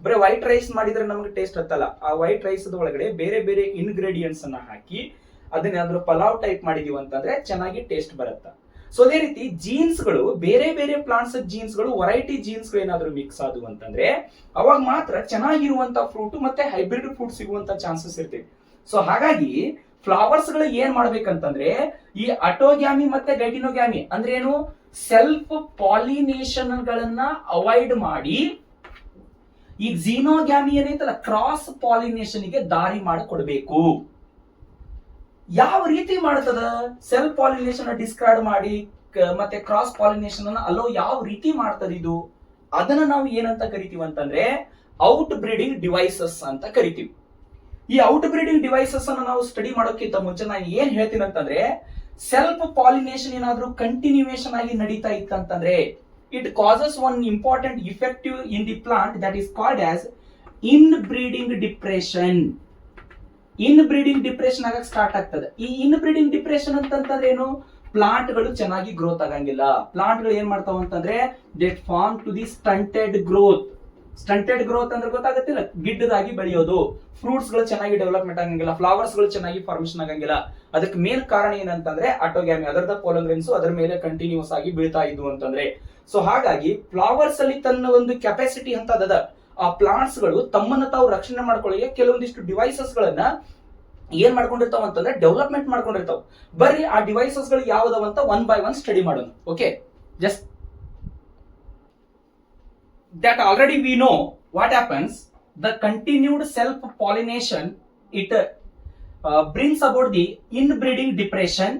ಬರೀ ವೈಟ್ ರೈಸ್ ಮಾಡಿದ್ರೆ ನಮಗೆ ಟೇಸ್ಟ್ ಹತ್ತಲ್ಲ. ಆ ವೈಟ್ ರೈಸ್ ಒಳಗಡೆ ಬೇರೆ ಬೇರೆ ಇಂಗ್ರೀಡಿಯೆಂಟ್ಸ್ ಅನ್ನ ಹಾಕಿ ಅದನ್ನ ಪಲಾವ್ ಟೈಪ್ ಮಾಡಿದೀವಿ ಅಂತಂದ್ರೆ ಚೆನ್ನಾಗಿ ಟೇಸ್ಟ್ ಬರುತ್ತೆ. ಸೊ ಅದೇ ರೀತಿ ಜೀನ್ಸ್ ಗಳು ಬೇರೆ ಬೇರೆ ಪ್ಲಾಂಟ್ಸ್ ಜೀನ್ಸ್ ಗಳು ವೆರೈಟಿ ಜೀನ್ಸ್ ಗಳು ಏನಾದ್ರು ಮಿಕ್ಸ್ ಆದವು ಅಂತಂದ್ರೆ ಅವಾಗ ಮಾತ್ರ ಚೆನ್ನಾಗಿರುವಂತ ಫ್ರೂಟ್ ಮತ್ತೆ ಹೈಬ್ರಿಡ್ ಫ್ರೂಟ್ ಸಿಗುವಂತ ಚಾನ್ಸಸ್ ಇರ್ತವೆ. ಸೊ ಹಾಗಾಗಿ ಫ್ಲವರ್ಸ್ ಗಳು ಏನ್ ಮಾಡ್ಬೇಕಂತಂದ್ರೆ ಈ ಅಟೋಗ್ಯಾಮಿ ಮತ್ತೆ ಗೈಟಿನೋಗ್ಯಾಮಿ ಅಂದ್ರೆ ಏನು, ಸೆಲ್ಫ್ ಪಾಲಿನೇಷನ್ ಗಳನ್ನ ಅವಾಯ್ಡ್ ಮಾಡಿ ಈ ಝೀನೋಗ್ಯಾಮಿ ಏನೈತಲ್ಲ ಕ್ರಾಸ್ ಪಾಲಿನೇಷನ್ ಗೆ ದಾರಿ ಮಾಡಿಕೊಡ್ಬೇಕು. ಯಾವ ರೀತಿ ಮಾಡ್ತದ? ಸೆಲ್ಫ್ ಪಾಲಿನೇಷನ್ ಡಿಸ್ಕ್ರೈಬ್ ಮಾಡಿ ಮತ್ತೆ ಕ್ರಾಸ್ ಪಾಲಿನೇಷನ್ ಅನ್ನ ಅಲೋ ಯಾವ ರೀತಿ ಮಾಡ್ತದ ಇದು? ಅದನ್ನ ನಾವು ಏನಂತ ಕರಿತೀವಿ ಅಂತಂದ್ರೆ ಔಟ್ ಬ್ರೀಡಿಂಗ್ ಡಿವೈಸಸ್ ಅಂತ ಕರಿತೀವಿ. ಈ ಔಟ್ ಬ್ರೀಡಿಂಗ್ ಡಿವೈಸಸ್ ಅನ್ನ ನಾವು ಸ್ಟಡಿ ಮಾಡೋಕ್ಕಿಂತ ಮುಂಚೆ ನಾನು ಏನ್ ಹೇಳ್ತೀನಿ ಅಂತಂದ್ರೆ, ಸೆಲ್ಫ್ ಪಾಲಿನೇಷನ್ ಏನಾದ್ರೂ ಕಂಟಿನ್ಯೂಯೇಷನ್ ಆಗಿ ನಡೀತಾ ಇತ್ತಂತಂದ್ರೆ it causes one important effective in the plant that is called as inbreeding depression. Inbreeding depression ಆಗಕ್ಕೆ ಸ್ಟಾರ್ಟ್ ಆಗ್ತದೆ. ಈ ಇನ್ ಬ್ರೀಡಿಂಗ್ ಡಿಪ್ರೆಷನ್ ಅಂತಂದ್ರೆ ಏನು? ಪ್ಲಾಂಟ್ ಗಳು ಚೆನ್ನಾಗಿ ಗ್ರೋತ್ ಆಗಂಗಿಲ್ಲ. ಪ್ಲಾಂಟ್ ಗಳು ಏನ್ ಮಾಡ್ತಾವ ಅಂತಂದ್ರೆ they form to the stunted growth. Stunted growth ಅಂದ್ರೆ ಗೊತ್ತಾಗತ್ತಿಲ್ಲ, ಗಿಡ್ಡದಾಗಿ ಬೆಳೆಯೋದು. ಫ್ರೂಟ್ಸ್ ಗಳು ಚೆನ್ನಾಗಿ ಡೆವಲಪ್ಮೆಂಟ್ ಆಗಂಗಿಲ್ಲ, ಫ್ಲವರ್ಸ್ ಗಳು ಚೆನ್ನಾಗಿ ಫಾರ್ಮೇಶನ್ ಆಗಂಗಿಲ್ಲ. ಅದಕ್ಕೆ ಮೇನ್ ಕಾರಣ ಏನಂತಂದ್ರೆ ಅಟೋಗ್ಯಾಮಿ, ಅದರದ ಪೋಲನ್ ಅದರ ಮೇಲೆ ಕಂಟಿನ್ಯೂಸ್ ಆಗಿ ಬೀಳ್ತಾ ಇದ್ವು ಅಂತಂದ್ರೆ. ಸೊ ಹಾಗಾಗಿ ಫ್ಲವರ್ಸ್ ಅಲ್ಲಿ ತನ್ನ ಒಂದು ಕೆಪಾಸಿಟಿ ಅಂತ ಅದ. ಆ ಪ್ಲಾಂಟ್ಸ್ ಗಳು ತಮ್ಮನ್ನ ತಾವು ರಕ್ಷಣೆ ಮಾಡ್ಕೊಳ್ಳಿಕ್ಕೆ ಕೆಲವೊಂದಿಷ್ಟು ಡಿವೈಸಸ್ ಗಳನ್ನ ಏನ್ ಮಾಡ್ಕೊಂಡಿರ್ತಾವ ಅಂತಂದ್ರೆ ಡೆವಲಪ್ಮೆಂಟ್ ಮಾಡ್ಕೊಂಡಿರ್ತಾವ. ಬರ್ರಿ ಆ ಡಿವೈಸಸ್ ಗಳು ಯಾವ್ದವಂತ ಒನ್ ಬೈ ಒನ್ ಸ್ಟಡಿ ಮಾಡೋಣ. Okay, just that already we know what happens. The continued self pollination, it brings about the inbreeding depression.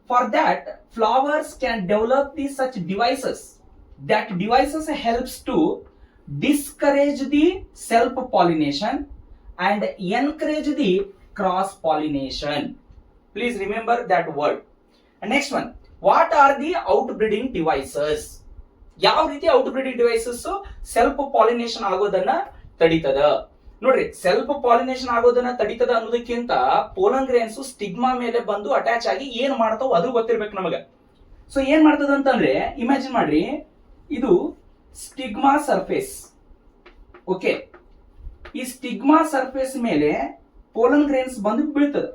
For that, flowers can develop these such devices. That devices helps to discourage the self pollination and encourage the cross pollination. Please remember that word. And next one, what are the outbreeding devices? ಯಾವ ರೀತಿ outbreeding devices self pollination ಆಗೋದನ್ನ ತಡಿತದ? ನೋಡ್ರಿ, self pollination ಆಗೋದನ್ನ ತಡಿತದ ಅನ್ನೋದಕ್ಕಿಂತ pollen grains stigma ಮೇಲೆ ಬಂದು attach ಆಗಿ ಏನ್ ಮಾಡ್ತಾವ ಅದು ಗೊತ್ತಿರ್ಬೇಕು ನಮಗ. ಸೊ ಏನ್ ಮಾಡ್ತದ ಅಂತಂದ್ರೆ ಇಮ್ಯಾಜಿನ್ ಮಾಡ್ರಿ, ಇದು ಸ್ಟಿಗ್ಮಾ ಸರ್ಫೇಸ್. ಓಕೆ, ಈ ಸ್ಟಿಗ್ಮಾ ಸರ್ಫೇಸ್ ಮೇಲೆ ಪೋಲನ್ ಗ್ರೇನ್ಸ್ ಬಂದು ಬೀಳ್ತದ.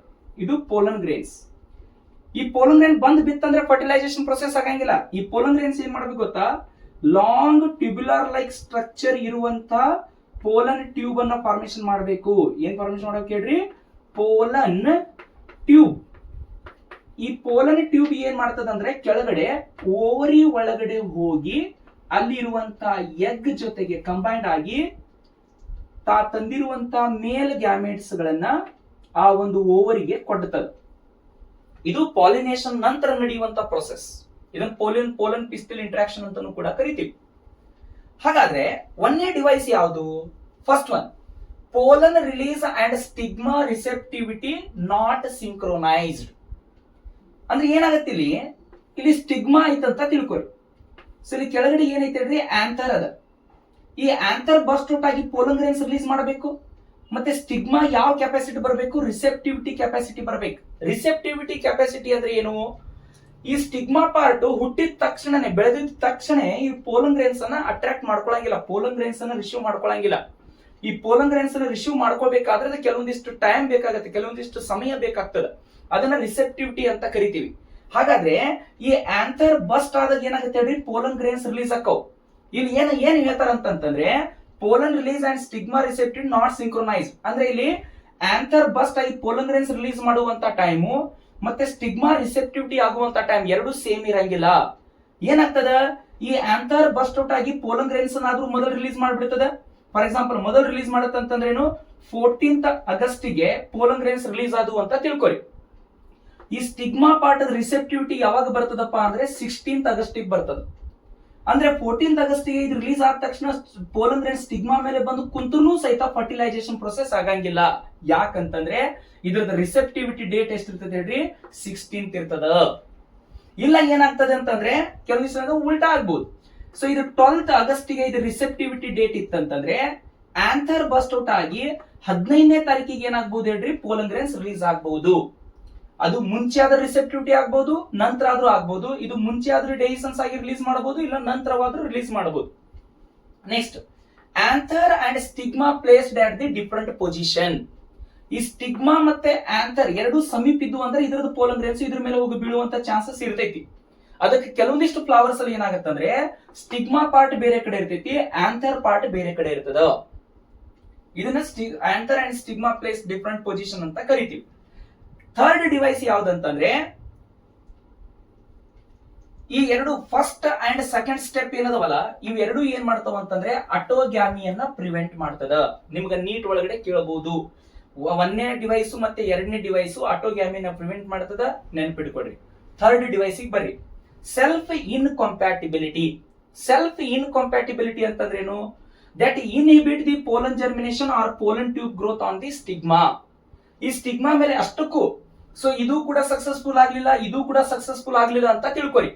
ಇದು ಪೋಲನ್ ಗ್ರೇನ್ಸ್. ಈ ಪೋಲನ್ ಗ್ರೇನ್ ಬಂದ್ ಬಿತ್ತಂದ್ರೆ ಫರ್ಟಿಲೈಸೇಷನ್ ಪ್ರೊಸೆಸ್ ಆಗಂಗಿಲ್ಲ. ಈ ಪೋಲನ್ ಗ್ರೇನ್ಸ್ ಏನ್ ಮಾಡ್ಬೇಕು ಗೊತ್ತಾ? ಲಾಂಗ್ ಟ್ಯೂಬ್ಯುಲರ್ ಲೈಕ್ ಸ್ಟ್ರಕ್ಚರ್ ಇರುವಂತ ಪೋಲನ್ ಟ್ಯೂಬ್ ಅನ್ನ ಫಾರ್ಮೇಶನ್ ಮಾಡಬೇಕು. ಏನ್ ಫಾರ್ಮೇಶನ್ ಮಾಡಬೇಕು ಹೇಳ್ರಿ? Pollen tube. ಈ ಪೋಲನ್ ಟ್ಯೂಬ್ ಏನ್ ಮಾಡ್ತದಂದ್ರೆ ಕೆಳಗಡೆ ಓವರಿ ಒಳಗಡೆ ಹೋಗಿ ಅಲ್ಲಿ ಇರುವಂತ ಎಗ್ ಜೊತೆಗೆ ಕಂಬೈಂಡ್ ಆಗಿ ತಂದಿರುವಂತ ಮೇಲ್ ಗ್ಯಾಮೆಟ್ಸ್ ಗಳನ್ನ ಆ ಒಂದು ಓವರಿಗೆ ಕೊಡ್ತದೆ. ಇದು ಪಾಲಿನೇಷನ್ ನಂತರ ನಡೆಯುವಂತ ಪ್ರೊಸೆಸ್. ಇದನ್ನು ಪೋಲನ್ ಪಿಸ್ಟಿಲ್ ಇಂಟ್ರಾಕ್ಷನ್ ಅಂತಾನೂ ಕೂಡ ಕರಿತೀವಿ. ಹಾಗಾದ್ರೆ ಒಂದೇ ಡಿವೈಸ್ ಯಾವುದು? First one, pollen release and stigma receptivity not synchronised. ಅಂದ್ರೆ ಏನಾಗತ್ತೆ, ಇಲ್ಲಿ ಸ್ಟಿಗ್ಮಾ ಐತಂತ ತಿಳ್ಕೊರಿ. ಸೊ ಇಲ್ಲಿ ಕೆಳಗಡೆ ಏನೈತೆ ಹೇಳ್ರಿ? ಆಂಥರ್ ಅದ. ಈ ಆಂಥರ್ ಬಸ್ಟ್ ಔಟ್ ಆಗಿ ಪೋಲನ್ ಗ್ರೇನ್ಸ್ ರಿಲೀಸ್ ಮಾಡಬೇಕು. ಮತ್ತೆ ಸ್ಟಿಗ್ಮಾ ಯಾವ ಕೆಪಾಸಿಟಿ ಬರಬೇಕು? ರಿಸೆಪ್ಟಿವಿಟಿ ಕೆಪಾಸಿಟಿ ಬರಬೇಕು. ರಿಸೆಪ್ಟಿವಿಟಿ ಕೆಪಾಸಿಟಿ ಅಂದ್ರೆ ಏನು? ಈ ಸ್ಟಿಗ್ಮಾ ಪಾರ್ಟ್ ಹುಟ್ಟಿದ ತಕ್ಷಣನೇ, ಬೆಳೆದಿದ್ದ ತಕ್ಷಣ ಈ ಪೋಲನ್ ಗ್ರೇನ್ಸ್ ಅನ್ನ ಅಟ್ರಾಕ್ಟ್ ಮಾಡ್ಕೊಳಂಗಿಲ್ಲ, ಪೋಲನ್ ಗ್ರೇನ್ಸ್ ಅನ್ನ ರಿಸೀವ್ ಮಾಡ್ಕೊಳಂಗಿಲ್ಲ. ಈ ಪೋಲನ್ ಗ್ರೇನ್ಸ್ ಅನ್ನ ರಿಸೀವ್ ಮಾಡ್ಕೋಬೇಕಾದ್ರೆ ಕೆಲವೊಂದಿಷ್ಟು ಟೈಮ್ ಬೇಕಾಗತ್ತೆ, ಕೆಲವೊಂದಿಷ್ಟು ಸಮಯ ಬೇಕಾಗ್ತದೆ. ಅದನ್ನ ರಿಸೆಪ್ಟಿವಿಟಿ ಅಂತ ಕರಿತೀವಿ. ಹಾಗಾದ್ರೆ ಈ ಆಂಥರ್ ಬಸ್ಟ್ ಆದಾಗ ಏನಾಗುತ್ತೆ ಹೇಳ್ರಿ? ಪೋಲನ್ ಗ್ರೇನ್ಸ್ ರಿಲೀಸ್ ಆಕ್ಕವು. ಇಲ್ಲಿ ಏನ್ ಹೇಳ್ತಾರ ಅಂತಂದ್ರೆ pollen release and stigma receptive not synchronise. ಅಂದ್ರೆ ಇಲ್ಲಿ ಆಂಥರ್ ಬಸ್ಟ್ ಆಗಿ ಪೋಲನ್ ಗ್ರೇನ್ಸ್ ರಿಲೀಸ್ ಮಾಡುವಂತ ಟೈಮು ಮತ್ತೆ ಸ್ಟಿಗ್ಮಾ ರಿಸೆಪ್ಟಿವಿಟಿ ಆಗುವಂತ ಟೈಮ್ ಎರಡು ಸೇಮ್ ಇರಂಗಿಲ್ಲ. ಏನಾಗ್ತದ? ಈ ಆಂಥರ್ ಬಸ್ಟ್ ಔಟ್ ಆಗಿ ಪೋಲನ್ ಗ್ರೇನ್ಸ್ ಆದ್ರೂ ಮೊದಲು ರಿಲೀಸ್ ಮಾಡ್ಬಿಡ್ತದ. ಫಾರ್ ಎಕ್ಸಾಂಪಲ್ ಮೊದಲು ರಿಲೀಸ್ ಮಾಡತ್ತಂತಂದ್ರೇನು? 14th ಆಗಸ್ಟ್ಗೆ ಪೋಲನ್ ಗ್ರೇನ್ಸ್ ರಿಲೀಸ್ ಆದವು ಅಂತ ತಿಳ್ಕೊರಿ. ಈ ಸ್ಟಿಗ್ಮಾ ಪಾರ್ಟ್ ರಿಸೆಪ್ಟಿವಿಟಿ ಯಾವಾಗ ಬರ್ತದಪ್ಪ ಅಂದ್ರೆ 16th ಆಗಸ್ಟ್ಗೆ ಬರ್ತದ. ಅಂದ್ರೆ 14th ಆಗಸ್ಟ್ಗೆ ಇದು ರಿಲೀಸ್ ಆದ ತಕ್ಷಣ ಪೋಲನ್ ಗ್ರೇನ್ ಸ್ಟಿಗ್ಮಾ ಮೇಲೆ ಬಂದು ಕುಂತೂ ಸಹಿತ ಫರ್ಟಿಲೈಸೇಷನ್ ಪ್ರೊಸೆಸ್ ಆಗಂಗಿಲ್ಲ. ಯಾಕಂತಂದ್ರೆ ಇದ್ರದ ರಿಸೆಪ್ಟಿವಿಟಿ ಡೇಟ್ ಎಷ್ಟಿರ್ತದೆ ಹೇಳ್ರಿ? 16th ಇರ್ತದ. ಇಲ್ಲ ಏನಾಗ್ತದೆ ಅಂತಂದ್ರೆ ಕೆಲವು ದಿವಸ ಉಲ್ಟಾ ಆಗ್ಬಹುದು. ಸೊ ಇದು 12th ಆಗಸ್ಟ್ಗೆ ಇದು ರಿಸೆಪ್ಟಿವಿಟಿ ಡೇಟ್ ಇತ್ತಂತಂದ್ರೆ ಆಂಥರ್ ಬಸ್ಟ್ ಔಟ್ ಆಗಿ 15ನೇ ತಾರೀಕಿಗೆ ಏನಾಗಬಹುದು ಹೇಳ್ರಿ, ಪೋಲನ್ ಗ್ರೇನ್ಸ್ ರಿಲೀಸ್ ಆಗಬಹುದು. ಅದು ಮುಂಚೆ ಆದ್ರೆ ರಿಸೆಪ್ಟಿವಿಟಿ ಆಗಬಹುದು, ನಂತರ ಆದ್ರೂ ಆಗಬಹುದು. ಇದು ಮುಂಚೆ ಆದ್ರೆ ಡೆಹಿಸನ್ಸ್ ಆಗಿ ರಿಲೀಸ್ ಮಾಡಬಹುದು, ಇಲ್ಲ ನಂತರವಾದ್ರೂ ರಿಲೀಸ್ ಮಾಡಬಹುದು. Next, anther and stigma placed at the different position. ಈ ಸ್ಟಿಗ್ಮಾ ಮತ್ತೆ ಆಂಥರ್ ಎರಡು ಸಮೀಪ ಇದ್ದು ಅಂದ್ರೆ ಇದರದ್ದು ಪೋಲನ್ ಗ್ರೇನ್ಸ್ ಇದ್ರ ಮೇಲೆ ಹೋಗಿ ಬೀಳುವಂತ ಚಾನ್ಸಸ್ ಇರ್ತೈತಿ. ಅದಕ್ಕೆ ಕೆಲವೊಂದಿಷ್ಟು ಫ್ಲವರ್ಸ್ ಅಲ್ಲಿ ಏನಾಗತ್ತಂದ್ರೆ ಸ್ಟಿಗ್ಮಾ ಪಾರ್ಟ್ ಬೇರೆ ಕಡೆ ಇರ್ತೈತಿ, ಆಂಥರ್ ಪಾರ್ಟ್ ಬೇರೆ ಕಡೆ ಇರ್ತದ. ಇದನ್ನ anther and stigma place different position ಅಂತ ಕರಿತೀವಿ. ಥರ್ಡ್ ಡಿವೈಸ್ ಯಾವ್ದಂತಂದ್ರೆ ಈ ಎರಡು ಫಸ್ಟ್ ಅಂಡ್ ಸೆಕೆಂಡ್ ಸ್ಟೆಪ್ ಏನದವಲ್ಲ, ಇವೆರಡು ಏನ್ ಮಾಡ್ತಾವ ಅಂತಂದ್ರೆ ಅಟೋಗ್ಯಾಮಿಯನ್ನ ಪ್ರಿವೆಂಟ್ ಮಾಡ್ತದ. ನಿಮ್ಗೆ ನೀಟ್ ಒಳಗಡೆ ಕೇಳಬಹುದು, 1ನೇ ಡಿವೈಸ್ ಮತ್ತೆ 2ನೇ ಡಿವೈಸ್ ಅಟೋಗ್ಯಾಮಿಯನ್ನ ಪ್ರಿವೆಂಟ್ ಮಾಡ್ತದ, ನೆನ್ಪಿಟ್ಕೊಡ್ರಿ. ಥರ್ಡ್ ಡಿವೈಸ್ ಬರ್ರಿ, ಸೆಲ್ಫ್ ಇನ್ಕಂಪ್ಯಾಟಿಬಿಲಿಟಿ. ಸೆಲ್ಫ್ ಇನ್ಕಂಪ್ಯಾಟಿಬಿಲಿಟಿ ಅಂತಂದ್ರೇನು? That inhibit the pollen germination or pollen tube growth on the stigma. ಈ ಸ್ಟಿಗ್ಮಾ ಮೇಲೆ ಅಷ್ಟಕ್ಕೂ ಸೊ ಇದು ಕೂಡ ಸಕ್ಸಸ್ಫುಲ್ ಆಗ್ಲಿಲ್ಲ, ಇದು ಕೂಡ ಸಕ್ಸಸ್ಫುಲ್ ಆಗ್ಲಿಲ್ಲ ಅಂತ ತಿಳ್ಕೊರಿ.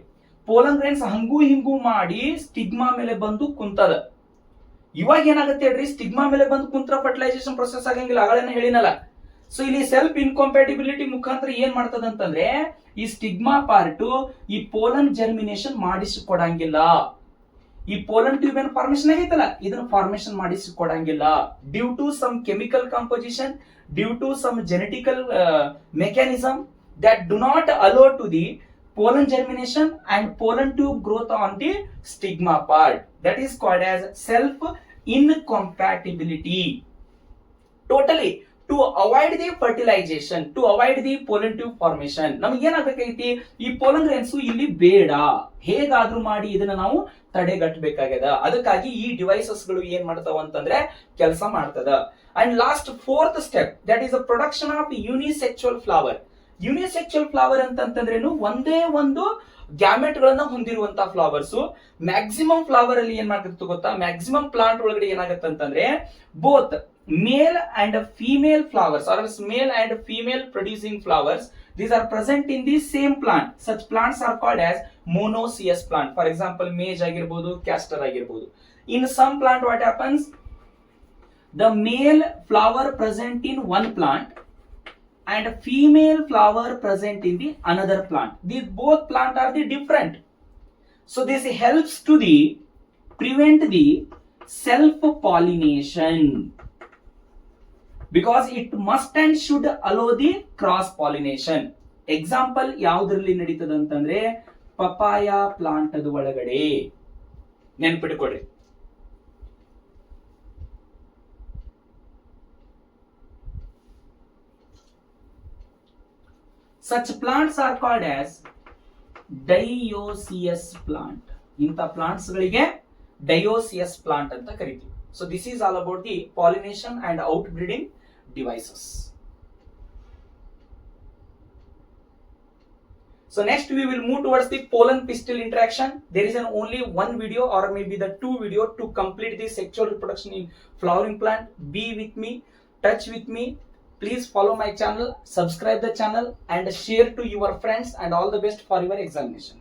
ಪೋಲನ್ ಗ್ರೇನ್ಸ್ ಹಂಗೂ ಹಿಂಗೂ ಮಾಡಿ ಸ್ಟಿಗ್ಮಾ ಮೇಲೆ ಬಂದು ಕುಂತದ. ಇವಾಗ ಏನಾಗುತ್ತೆ ಹೇಳ್ರಿ, ಸ್ಟಿಗ್ಮಾ ಮೇಲೆ ಬಂದು ಕುಂತ್ರ ಫರ್ಟಿಲೈಸೇಷನ್ ಪ್ರೊಸೆಸ್ ಆಗಂಗಿಲ್ಲ, ಅಗಳನ್ನ ಹೇಳಿನಲ್ಲ. ಸೊ ಇಲ್ಲಿ ಸೆಲ್ಫ್ ಇನ್ಕಂಪ್ಯಾಟಿಬಿಲಿಟಿ ಮುಖಾಂತರ ಏನ್ ಮಾಡ್ತದ ಅಂತಂದ್ರೆ ಈ ಸ್ಟಿಗ್ಮಾ ಪಾರ್ಟ್ ಈ ಪೋಲನ್ ಜರ್ಮಿನೇಷನ್ ಮಾಡಿಸಿಕೊಡಂಗಿಲ್ಲ. ಈ ಪೋಲನ್ ಟ್ಯೂಬ್ ಏನ್ ಫಾರ್ಮೇಶನ್ ಆಗೈತಲ್ಲ, ಇದನ್ನ ಫಾರ್ಮೇಶನ್ ಮಾಡಿಸಿಕೊಡಂಗಿಲ್ಲ. Due to some chemical composition, due to some genetical mechanism that do not allow to the pollen germination and pollen tube growth on the stigma part. That is called as self incompatibility. Totally to avoid the fertilization, to avoid the pollen tube formation, ನಮಗೆ ಏನಾಗಬೇಕೈತಿ, ಈ pollen grains ಇಲ್ಲಿ ಬೇಡ, ಹೇಗಾದ್ರೂ ಮಾಡಿ ಇದನ್ನ ನಾವು ತಡೆಗಟ್ಟಬೇಕಾಗ್ಯದ. ಅದಕ್ಕಾಗಿ ಈ ಡಿವೈಸಸ್ ಗಳು ಏನ್ ಮಾಡ್ತಾವ ಅಂತಂದ್ರೆ ಕೆಲಸ ಮಾಡ್ತದ. And last fourth step, that is the production of unisexual flower. Unisexual flower ಅಂತಂದ್ರೇನು, ಒಂದೇ ಒಂದು ಗ್ಯಾಮೆಟ್ ಗಳನ್ನ ಹೊಂದಿರುವಂತಹ ಫ್ಲವರ್ಸ್. ಮ್ಯಾಕ್ಸಿಮಮ್ ಫ್ಲವರ್ ಅಲ್ಲಿ ಏನ್ ಮಾಡ್ತಿರ್ತು ಗೊತ್ತಾ, ಮ್ಯಾಕ್ಸಿಮಮ್ ಪ್ಲಾಂಟ್ ಒಳಗಡೆ ಏನಾಗುತ್ತೆ ಅಂತಂದ್ರೆ both male and female flowers or male and female producing flowers, these are present in the same plant. Such plants are called as monoecious plant. For example, maize agirbodu, castor agirbodu. In some plant what happens, the male flower present in one plant and female flower present in the another plant. These both plant are the different. So this helps to the prevent the self pollination, because it must and should allow the cross pollination. Example ಯಾವ್ದ್ರಲ್ಲಿ ನಡೀತದ ಅಂತಂದ್ರೆ papaya plant ಅದ ಒಳಗಡೆ, ನೆನ್ಪಿಟ್ಕೊಡ್ರಿ. Such plants are called as dioecious plant. ಇಂಥ plants ಗಳಿಗೆ ಡಯೋಸಿಯಸ್ plant ಅಂತ ಕರಿತೀವಿ. So this is all about the pollination and outbreeding devices. So next we will move towards the pollen pistil interaction. There is only one video or maybe the two video to complete the sexual reproduction in flowering plant. Be with me, touch with me. Please follow my channel, subscribe the channel and share to your friends, and all the best for your examination.